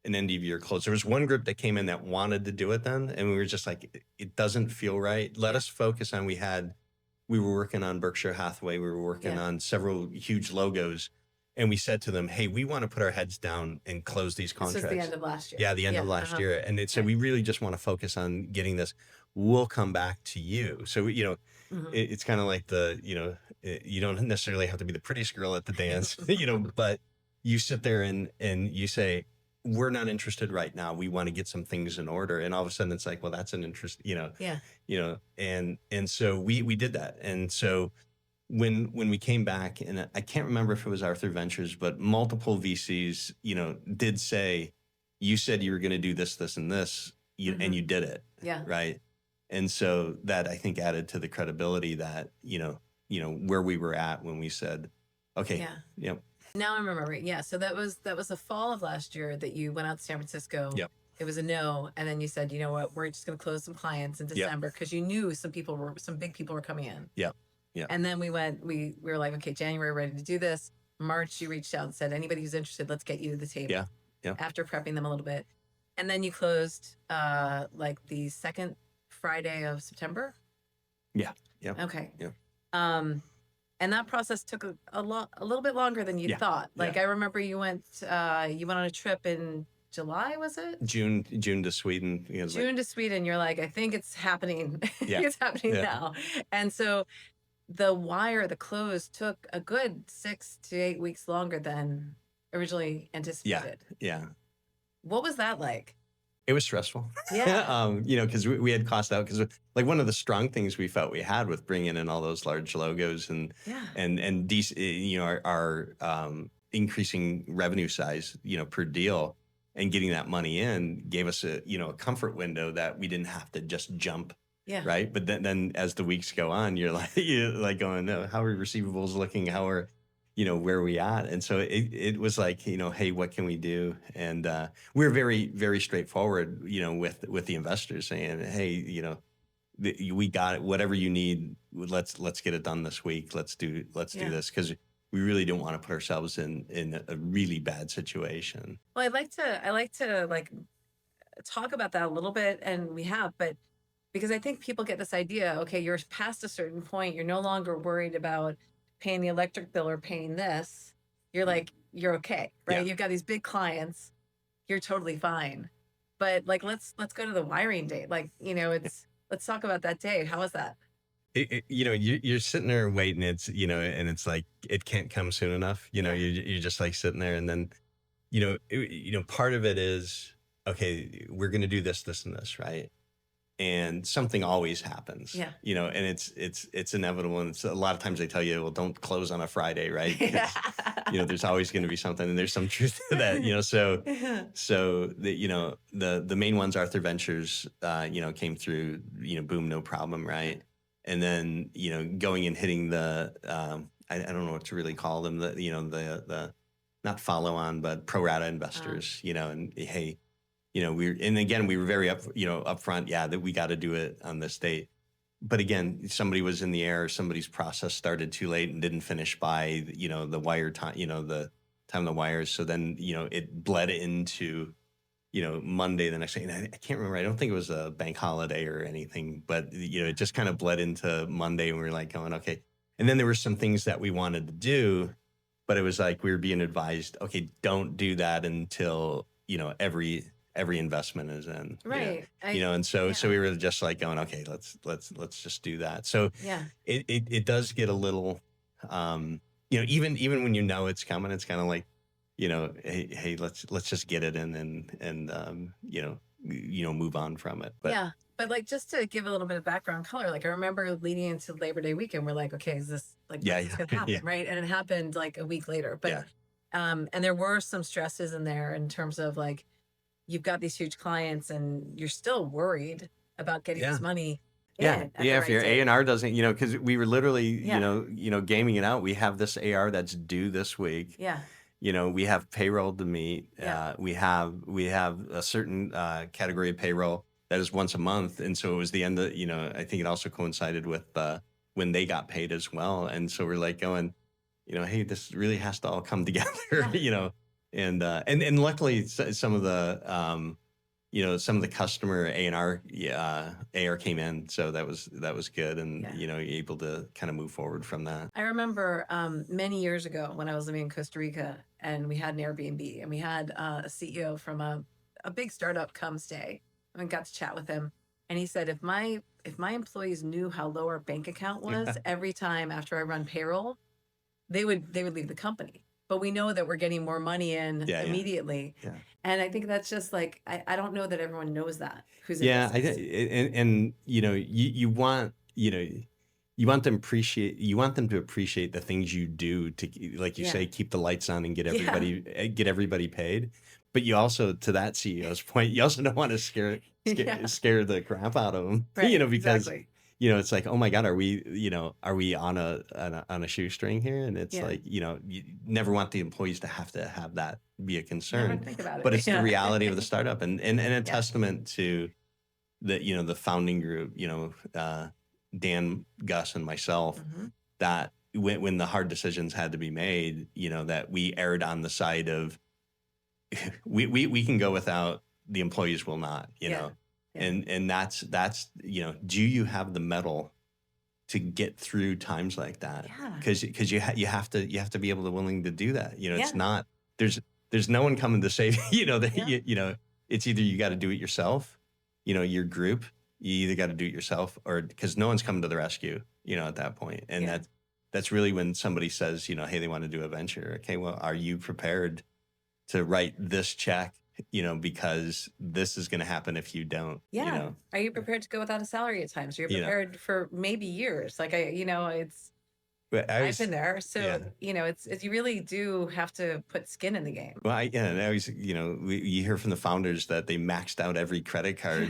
an end of year close. There was one group that came in that wanted to do it then. And we were just like, it doesn't feel right. Let us focus on, we were working on Berkshire Hathaway. We were working on several huge logos. And we said to them, hey, we want to put our heads down and close these contracts. This was the end of last year. Yeah, the end of last year. And it said, we really just want to focus on getting this. We'll come back to you. So, it's kind of like you don't necessarily have to be the prettiest girl at the dance, but you sit there and you say, we're not interested right now. We want to get some things in order. And all of a sudden it's like, well, that's an interest, and so we did that. And so when we came back, and I can't remember if it was Arthur Ventures, but multiple VCs, did say, you said you were going to do this, this, and this, and you did it. Yeah. Right. And so that, I think, added to the credibility that, where we were at when we said, okay. Yeah. Now I'm remembering. Yeah. So that was the fall of last year that you went out to San Francisco. Yep. It was a no. And then you said, you know what, we're just going to close some clients in December because you knew some big people were coming in. Yep. Yeah. And then we were like, okay, January, ready to do this. March, you reached out and said, anybody who's interested, let's get you to the table. Yeah. Yeah. After prepping them a little bit. And then you closed like the second Friday of September. Yeah. Yeah. Okay. Yeah. And that process took a little bit longer than you thought. Like I remember you went on a trip in July, was it? June to Sweden. June to Sweden. You're like, I think it's happening. Yeah. It's happening now. And so the close took a good 6 to 8 weeks longer than originally anticipated. Yeah. What was that like? It was stressful. Yeah. Because we had cost out, because like one of the strong things we felt we had with bringing in all those large logos and our increasing revenue size, per deal, and getting that money in gave us a comfort window that we didn't have to just jump. Yeah. Right. But then as the weeks go on, you're like going, no, how are receivables looking? How are, where are we at? And so it was like, hey, what can we do? And we're very, very straightforward, with the investors saying, hey, we got it, whatever you need. Let's get it done this week. Let's do this. Because we really don't want to put ourselves in a really bad situation. Well, I like to talk about that a little bit, and we have, but because I think people get this idea, okay, you're past a certain point, you're no longer worried about paying the electric bill or paying this. You're like, you're okay, right? Yeah. You've got these big clients, you're totally fine. But like, let's go to the wiring date. Like, let's talk about that day. How was that? You're sitting there waiting. It's, and it's like, it can't come soon enough. You're just like sitting there, and then, part of it is, okay, we're going to do this, this, and this, right? And something always happens. Yeah. And it's inevitable. And it's a lot of times they tell you, well, don't close on a Friday, right? There's always going to be something, and there's some truth to that, so the main ones, Arthur Ventures, came through, boom, no problem. Right. And then, going and hitting the, I don't know what to really call them, the not follow on, but pro rata investors, and hey, we were very upfront, that we got to do it on this date. But again, somebody was in the air, somebody's process started too late and didn't finish by, the wire time, the time of the wires. So then, it bled into, Monday the next day. And I can't remember, I don't think it was a bank holiday or anything, but, it just kind of bled into Monday, and we were like going, okay. And then there were some things that we wanted to do, but it was like we were being advised, okay, don't do that until, every investment is in, Right. and so Yeah. we were just like going, okay, let's just do that. So Yeah. it does get a little, even when it's coming, it's kind of like, hey, let's just get it in and move on from it. But Yeah. But like, just to give a little bit of background color, like I remember leading into Labor Day weekend, we're like, okay, is this like, yeah, when's this gonna happen? yeah, Right. And it happened like a week later. But yeah, and there were some stresses in there in terms of like, you've got these huge clients and you're still worried about getting yeah. this money Yeah, in at yeah. the If right your date. A&R doesn't, because we were literally, Yeah. gaming it out. We have this AR that's due this week. Yeah. We have payroll to meet. Yeah. We have a certain category of payroll that is once a month, and so it was the end of. I think it also coincided with when they got paid as well, and so we're like going, hey, this really has to all come together, Yeah. and luckily some of the some of the customer A&R AR came in, so that was good, and Yeah. you're able to kind of move forward from that. I remember many years ago when I was living in Costa Rica and we had an Airbnb and we had a CEO from a big startup come stay and got to chat with him. And he said, if my employees knew how low our bank account was every time after I run payroll, they would leave the company. But we know that we're getting more money in Yeah, immediately. yeah. And I think that's just like, I don't know that everyone knows that who's in Yeah, business. and you want you want them to appreciate the things you do to, like you Yeah. say, keep the lights on and get Yeah. everybody paid. But you also, to that CEO's point, you also don't want to scare Yeah. the crap out of them, Right, because exactly. it's like, oh my God, are we on a shoestring here? And it's Yeah. like, you never want the employees to have that be a Never concern. think about it. But it's Yeah. the reality of the startup, and a testament to the founding group, Dan, Gus, and myself, Mhm. that when the hard decisions had to be made, that we erred on the side of we can go without, the employees will not, Yeah. Yeah. and that's do you have the mettle to get through times like that? Yeah. Because you have to be able to willing to do that. It's Yeah. not, there's no one coming to save that. Yeah. It's either you got to do it yourself, your group, you either got to do it yourself, or because no one's coming to the rescue, at that point. And Yeah. that's really when somebody says, hey, they want to do a venture. Okay, well, are you prepared to write this check, because this is going to happen if you don't? Yeah. Are you prepared to go without a salary at times? Are you prepared for maybe years? Like it's, I've been there. So, yeah. it's, you really do have to put skin in the game. Well, and I always, you hear from the founders that they maxed out every credit card,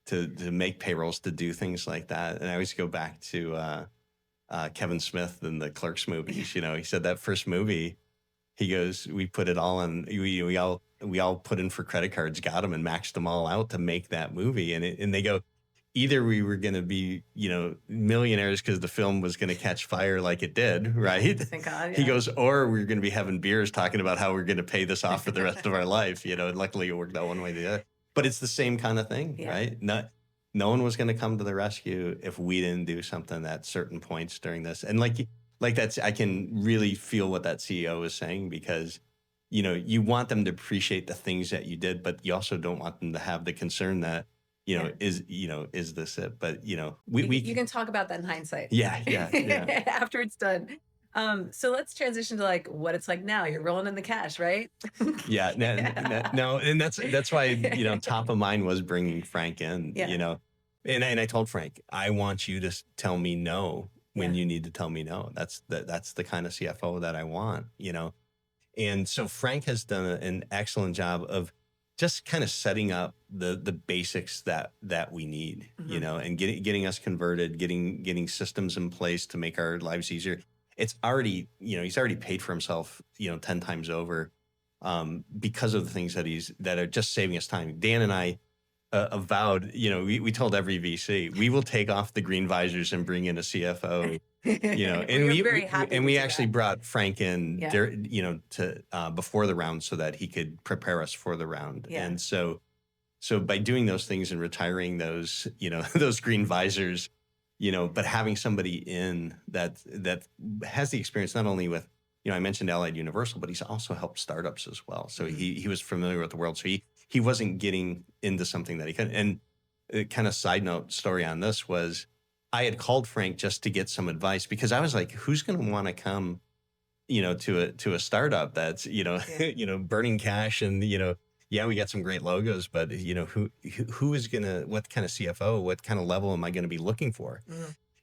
to make payrolls, to do things like that. And I always go back to Kevin Smith in the Clerks movies. He said that first movie, he goes, we put it all on, we all put in for credit cards, got them, and maxed them all out to make that movie. And they go, either we were going to be, millionaires because the film was going to catch fire like it did, right? Thank God. Yeah. He goes, or we're going to be having beers talking about how we're going to pay this off for the rest of our life, and luckily it worked out one way or the other. But it's the same kind of thing, right? No one was going to come to the rescue if we didn't do something at certain points during this. And like that's, I can really feel what that CEO is saying, because you want them to appreciate the things that you did, but you also don't want them to have the concern that is this it? But you can talk about that in hindsight. Yeah. After it's done. So let's transition to like what it's like now. You're rolling in the cash, right? Yeah. No, and that's why top of mind was bringing Frank in. And I told Frank, I want you to tell me no when you need to tell me no. That's the kind of CFO that I want. And so Frank has done an excellent job of just kind of setting up the basics that we need, and getting us converted, getting systems in place to make our lives easier. It's already, he's already paid for himself, 10 times over, because of the things that are just saving us time. Dan and I avowed, we told every VC, we will take off the green visors and bring in a CFO. And we actually brought Frank in, to before the round so that he could prepare us for the round. Yeah. And so by doing those things and retiring those, those green visors, but having somebody in that has the experience not only with I mentioned Allied Universal, but he's also helped startups as well. So he was familiar with the world. So he wasn't getting into something that he couldn't. And kind of side note story on this was I had called Frank just to get some advice because I was like, who's going to want to come, to a startup that's, burning cash and, yeah, we got some great logos, but who is going to, what kind of CFO, what kind of level am I going to be looking for?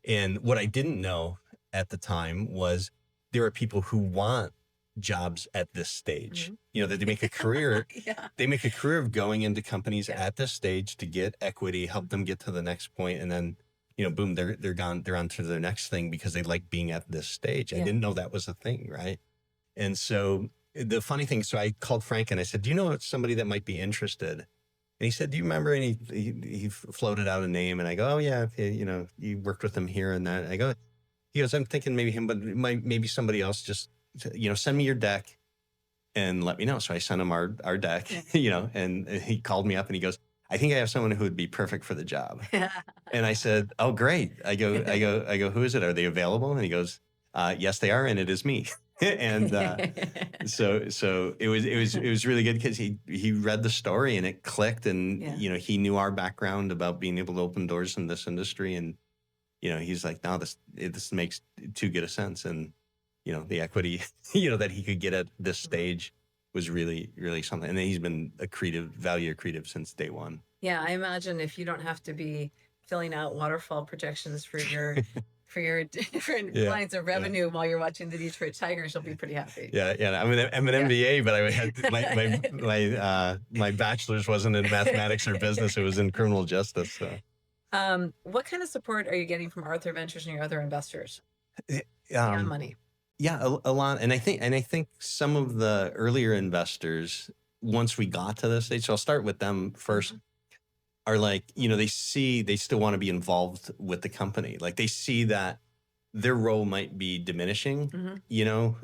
And what I didn't know at the time was there are people who want jobs at this stage, that they make a career, they make a career of going into companies at this stage to get equity, help them get to the next point, and then, boom, they're gone, they're on to their next thing because they like being at this stage. I didn't know that was a thing, right? And so the funny thing, so I called Frank and I said, do you know somebody that might be interested? And he said, do you remember? And he floated out a name, and I go, oh yeah, you worked with him here and that. And I go, he goes, I'm thinking maybe him, but maybe somebody else. Just, send me your deck and let me know. So I sent him our deck, and he called me up and he goes, I think I have someone who would be perfect for the job. And I said, oh, great. I go, who is it? Are they available? And he goes, yes, they are. And it is me. And so it was really good because he read the story and it clicked, and he knew our background about being able to open doors in this industry, and he's like, no, this makes too good a sense. And the equity that he could get at this stage was really, really something. And then he's been value accretive since day one. Yeah, I imagine if you don't have to be filling out waterfall projections for your different lines of revenue while you're watching the Detroit Tigers, you'll be pretty happy. Yeah. I'm an MBA, but I had my bachelor's wasn't in mathematics or business; it was in criminal justice. So. What kind of support are you getting from Arthur Ventures and your other investors? Beyond money. Yeah, a lot. And I think some of the earlier investors, once we got to this stage, so I'll start with them first, are like, they still want to be involved with the company. Like they see that their role might be diminishing,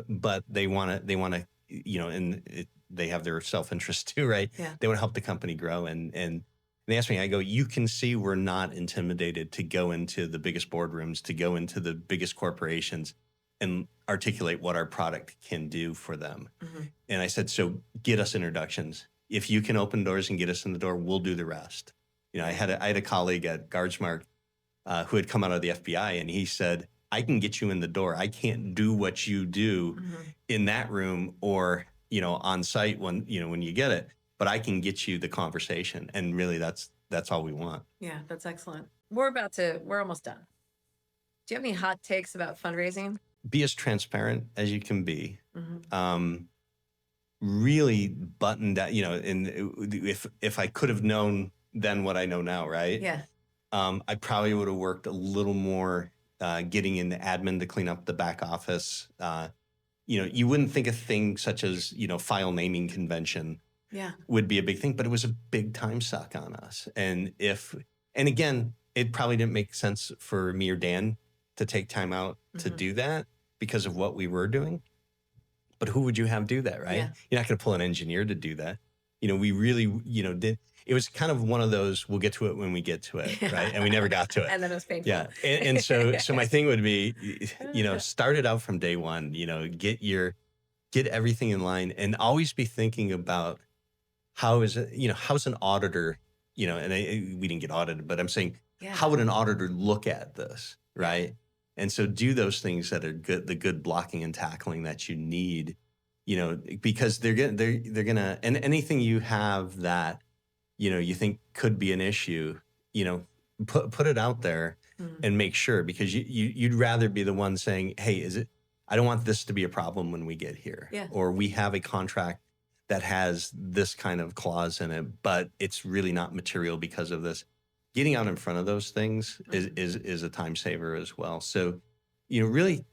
but they want to, and they have their self-interest too, right? Yeah. They want to help the company grow. And they asked me, I go, you can see we're not intimidated to go into the biggest boardrooms, to go into the biggest corporations and articulate what our product can do for them. And I said, so get us introductions. If you can open doors and get us in the door, we'll do the rest. I had a colleague at Guardsmark who had come out of the FBI, and he said, I can get you in the door. I can't do what you do in that room or, on site when you get it, but I can get you the conversation. And really that's all we want. Yeah, that's excellent. We're almost done. Do you have any hot takes about fundraising? Be as transparent as you can be. Really button down, and if I could have known then what I know now, right? Yeah. I probably would have worked a little more getting in the admin to clean up the back office. You wouldn't think a thing such as, file naming convention would be a big thing, but it was a big time suck on us. And again, it probably didn't make sense for me or Dan to take time out to do that because of what we were doing. But who would you have do that, right? Yeah. You're not going to pull an engineer to do that. We really, did. It was kind of one of those, we'll get to it when we get to it, right? And we never got to it. And then it was painful. Yeah. And so my thing would be, start it out from day one, get everything in line and always be thinking about how's an auditor, and we didn't get audited, but I'm saying, how would an auditor look at this, right? And so do those things that are good, the good blocking and tackling that you need, because they're gonna, and anything you have that, you think could be an issue, put it out there and make sure, because you'd rather be the one saying, hey, I don't want this to be a problem when we get here. Yeah. Or we have a contract that has this kind of clause in it, but it's really not material because of this. Getting out in front of those things is a time saver as well. So, really,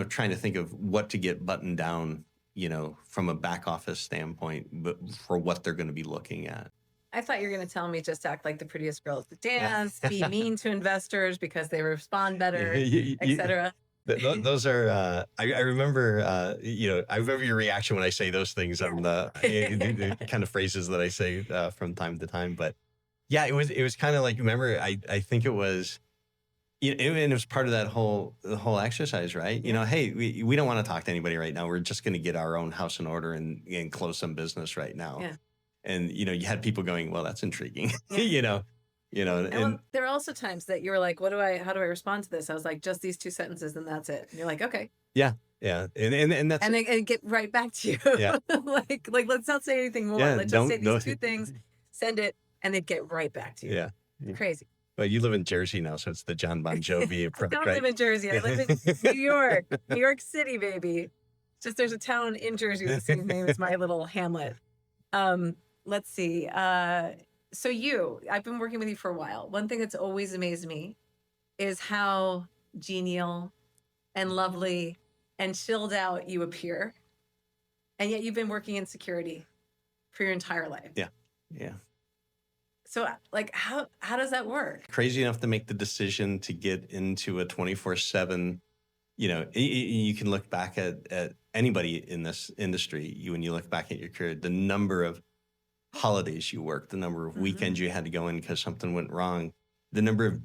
trying to think of what to get buttoned down, from a back office standpoint, but for what they're going to be looking at. I thought you were going to tell me just act like the prettiest girl at the dance, be mean to investors because they respond better, etc. Those are, I remember, I remember your reaction when I say those things on the kind of phrases that I say from time to time. But yeah, it was kind of like, remember, I think it was, And it was part of that the whole exercise, right? Yeah. Hey, we don't want to talk to anybody right now. We're just going to get our own house in order and close some business right now. Yeah. And, you had people going, well, that's intriguing, Yeah. and well, there are also times that you were like, how do I respond to this? I was like, just these 2 sentences and that's it. And you're like, okay. yeah. And that's, And then get right back to you. Yeah. like, let's not say anything more. Yeah, Let's just say these 2 things, send it, and then get right back to you. Yeah. Crazy. Well, you live in Jersey now, so it's the John Bon Jovi approach, I don't right? live in Jersey. I live in New York, New York City, baby. Just there's a town in Jersey with the same name as my little hamlet. Let's see. So I've been working with you for a while. One thing that's always amazed me is how genial and lovely and chilled out you appear. And yet you've been working in security for your entire life. Yeah. Yeah. So like, how does that work? Crazy enough to make the decision to get into a 24/7, you can look back at anybody in this industry, when you look back at your career, the number of holidays you worked, the number of weekends you had to go in because something went wrong, the number of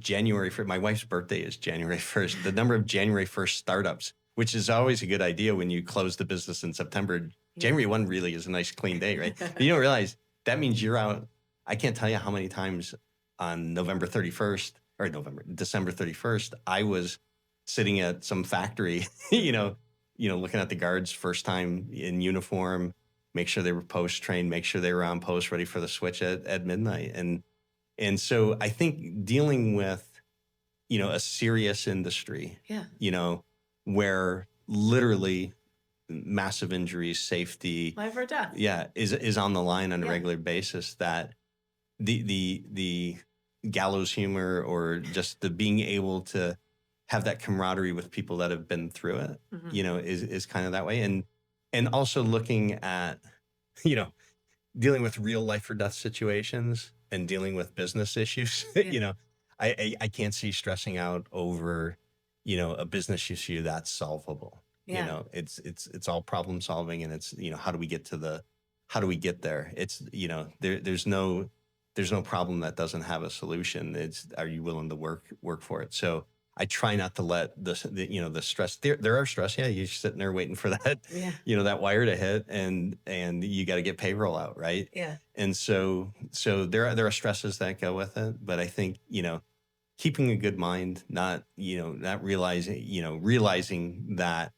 my wife's birthday is January 1st, the number of January 1st startups, which is always a good idea when you close the business in September. January 1 really is a nice clean day, right? But you don't realize that means you're out. I can't tell you how many times on December 31st, I was sitting at some factory, looking at the guards first time in uniform, make sure they were post-trained, make sure they were on post ready for the switch at midnight. And so I think dealing with, a serious industry, where literally massive injuries, safety, Life or death. Is on the line on a regular basis, that the gallows humor, or just the being able to have that camaraderie with people that have been through it, is kind of that way. And also looking at, dealing with real life or death situations and dealing with business issues, I can't see stressing out over, a business issue that's solvable. It's all problem solving, and it's, how do we get there? It's, there's no problem that doesn't have a solution. It's, are you willing to work for it? So I try not to let the stress, there are stress. Yeah. You're sitting there waiting for that, that wire to hit, and you got to get payroll out. Right. Yeah. And so there are stresses that go with it, but I think, keeping a good mind, not realizing that,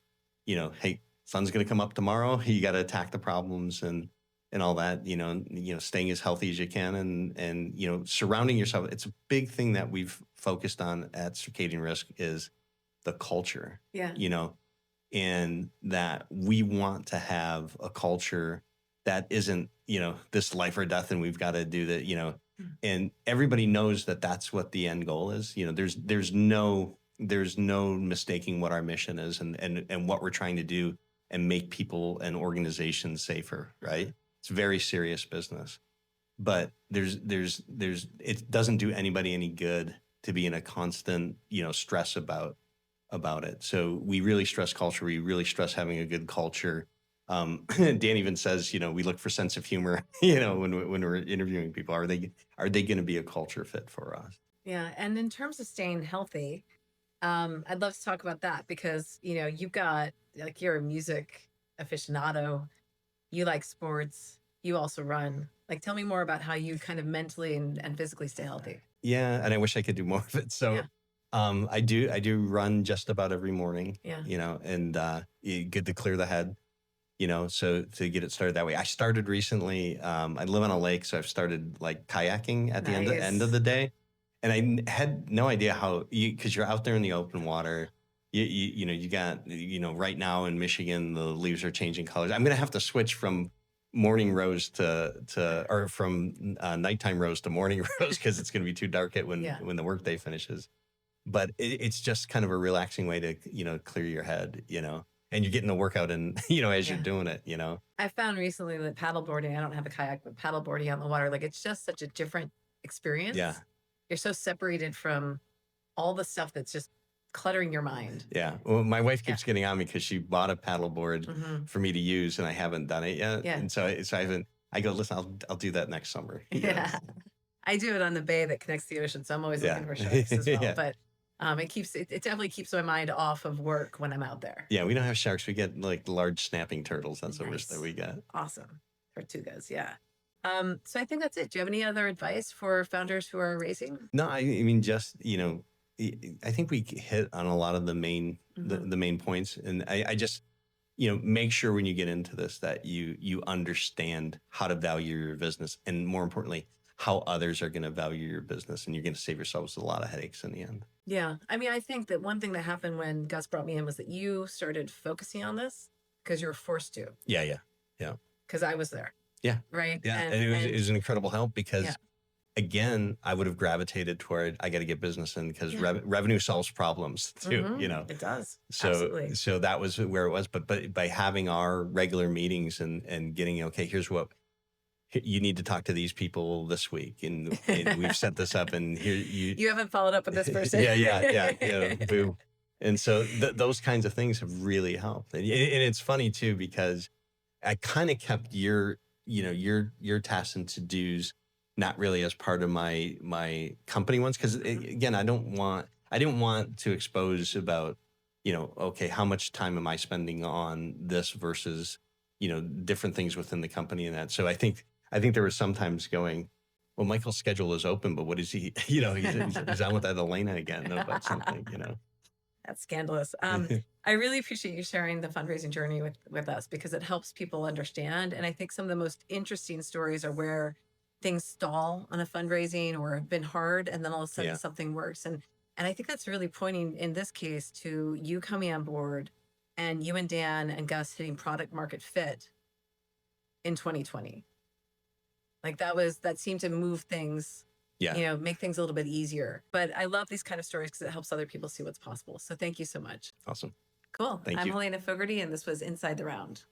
hey, sun's going to come up tomorrow. You got to attack the problems and all that, staying as healthy as you can, and surrounding yourself. It's a big thing that we've focused on at Circadian Risk is the culture. And that we want to have a culture that isn't, this life or death and we've got to do that, and everybody knows that that's what the end goal is. There's no mistaking what our mission is and what we're trying to do and make people and organizations safer, right? It's very serious business, but it doesn't do anybody any good to be in a constant, stress about it. So we really stress culture. We really stress having a good culture. Dan even says, we look for sense of humor, when we're interviewing people. Are they going to be a culture fit for us? Yeah. And in terms of staying healthy, I'd love to talk about that because, you've got, like, you're a music aficionado, you like sports, you also run. Like, tell me more about how you kind of mentally and physically stay healthy. Yeah. And I wish I could do more of it. So, I do run just about every morning, and good to clear the head, so to get it started that way. I started recently, I live on a lake, so I've started like kayaking at the end of the day. And I had no idea how, because you're out there in the open water, you got, right now in Michigan, the leaves are changing colors. I'm going to have to switch from morning rose or from nighttime rose to morning rose, because it's going to be too dark when the workday finishes. But it's just kind of a relaxing way to, clear your head, and you're getting a workout in, as you're doing it, I found recently that paddleboarding, I don't have a kayak, but paddleboarding out in the water, like, it's just such a different experience. Yeah. You're so separated from all the stuff that's just cluttering your mind. Yeah. Well, my wife keeps getting on me because she bought a paddleboard for me to use, and I haven't done it yet. Yeah. And so I haven't. I go, listen, I'll do that next summer. Yeah. I do it on the bay that connects to the ocean, so I'm always looking for sharks as well. But It definitely keeps my mind off of work when I'm out there. Yeah, we don't have sharks. We get like large snapping turtles. That's the worst Nice. that we get. Awesome. Tortugas, yeah. So I think that's it. Do you have any other advice for founders who are raising? No, I mean, just, I think we hit on a lot of the main, Mhm. the main points. And I just, make sure when you get into this that you understand how to value your business, and more importantly, how others are going to value your business, and you're going to save yourselves a lot of headaches in the end. Yeah. I mean, I think that one thing that happened when Gus brought me in was that you started focusing on this because you were forced to, Yeah, yeah, because I was there. yeah, Right. yeah. And it was an incredible help because, Yeah. again, I would have gravitated toward I got to get business in because Yeah. revenue solves problems too. Mhm. It does. So Absolutely. so that was where it was. But by having our regular meetings and getting, okay, here's what you need to talk to these people this week, and we've set this up, and here You haven't followed up with this person. yeah, boo. And so those kinds of things have really helped. And it's funny too, because I kind of kept your tasks and to-dos not really as part of my company ones. Cause again, I didn't want to expose about, okay, how much time am I spending on this versus, different things within the company and that. So I think there was sometimes going, well, Michael's schedule is open, but what is he, he's out with that Elena again about something, That's scandalous. I really appreciate you sharing the fundraising journey with us because it helps people understand. And I think some of the most interesting stories are where things stall on a fundraising or have been hard, and then all of a sudden Yeah. something works. And I think that's really pointing in this case to you coming on board and you and Dan and Gus hitting product market fit in 2020. Like that seemed to move things, Yeah. make things a little bit easier. But I love these kind of stories because it helps other people see what's possible. So thank you so much. Awesome. Cool. Thank I'm you. Helena Fogarty, and this was Inside the Round.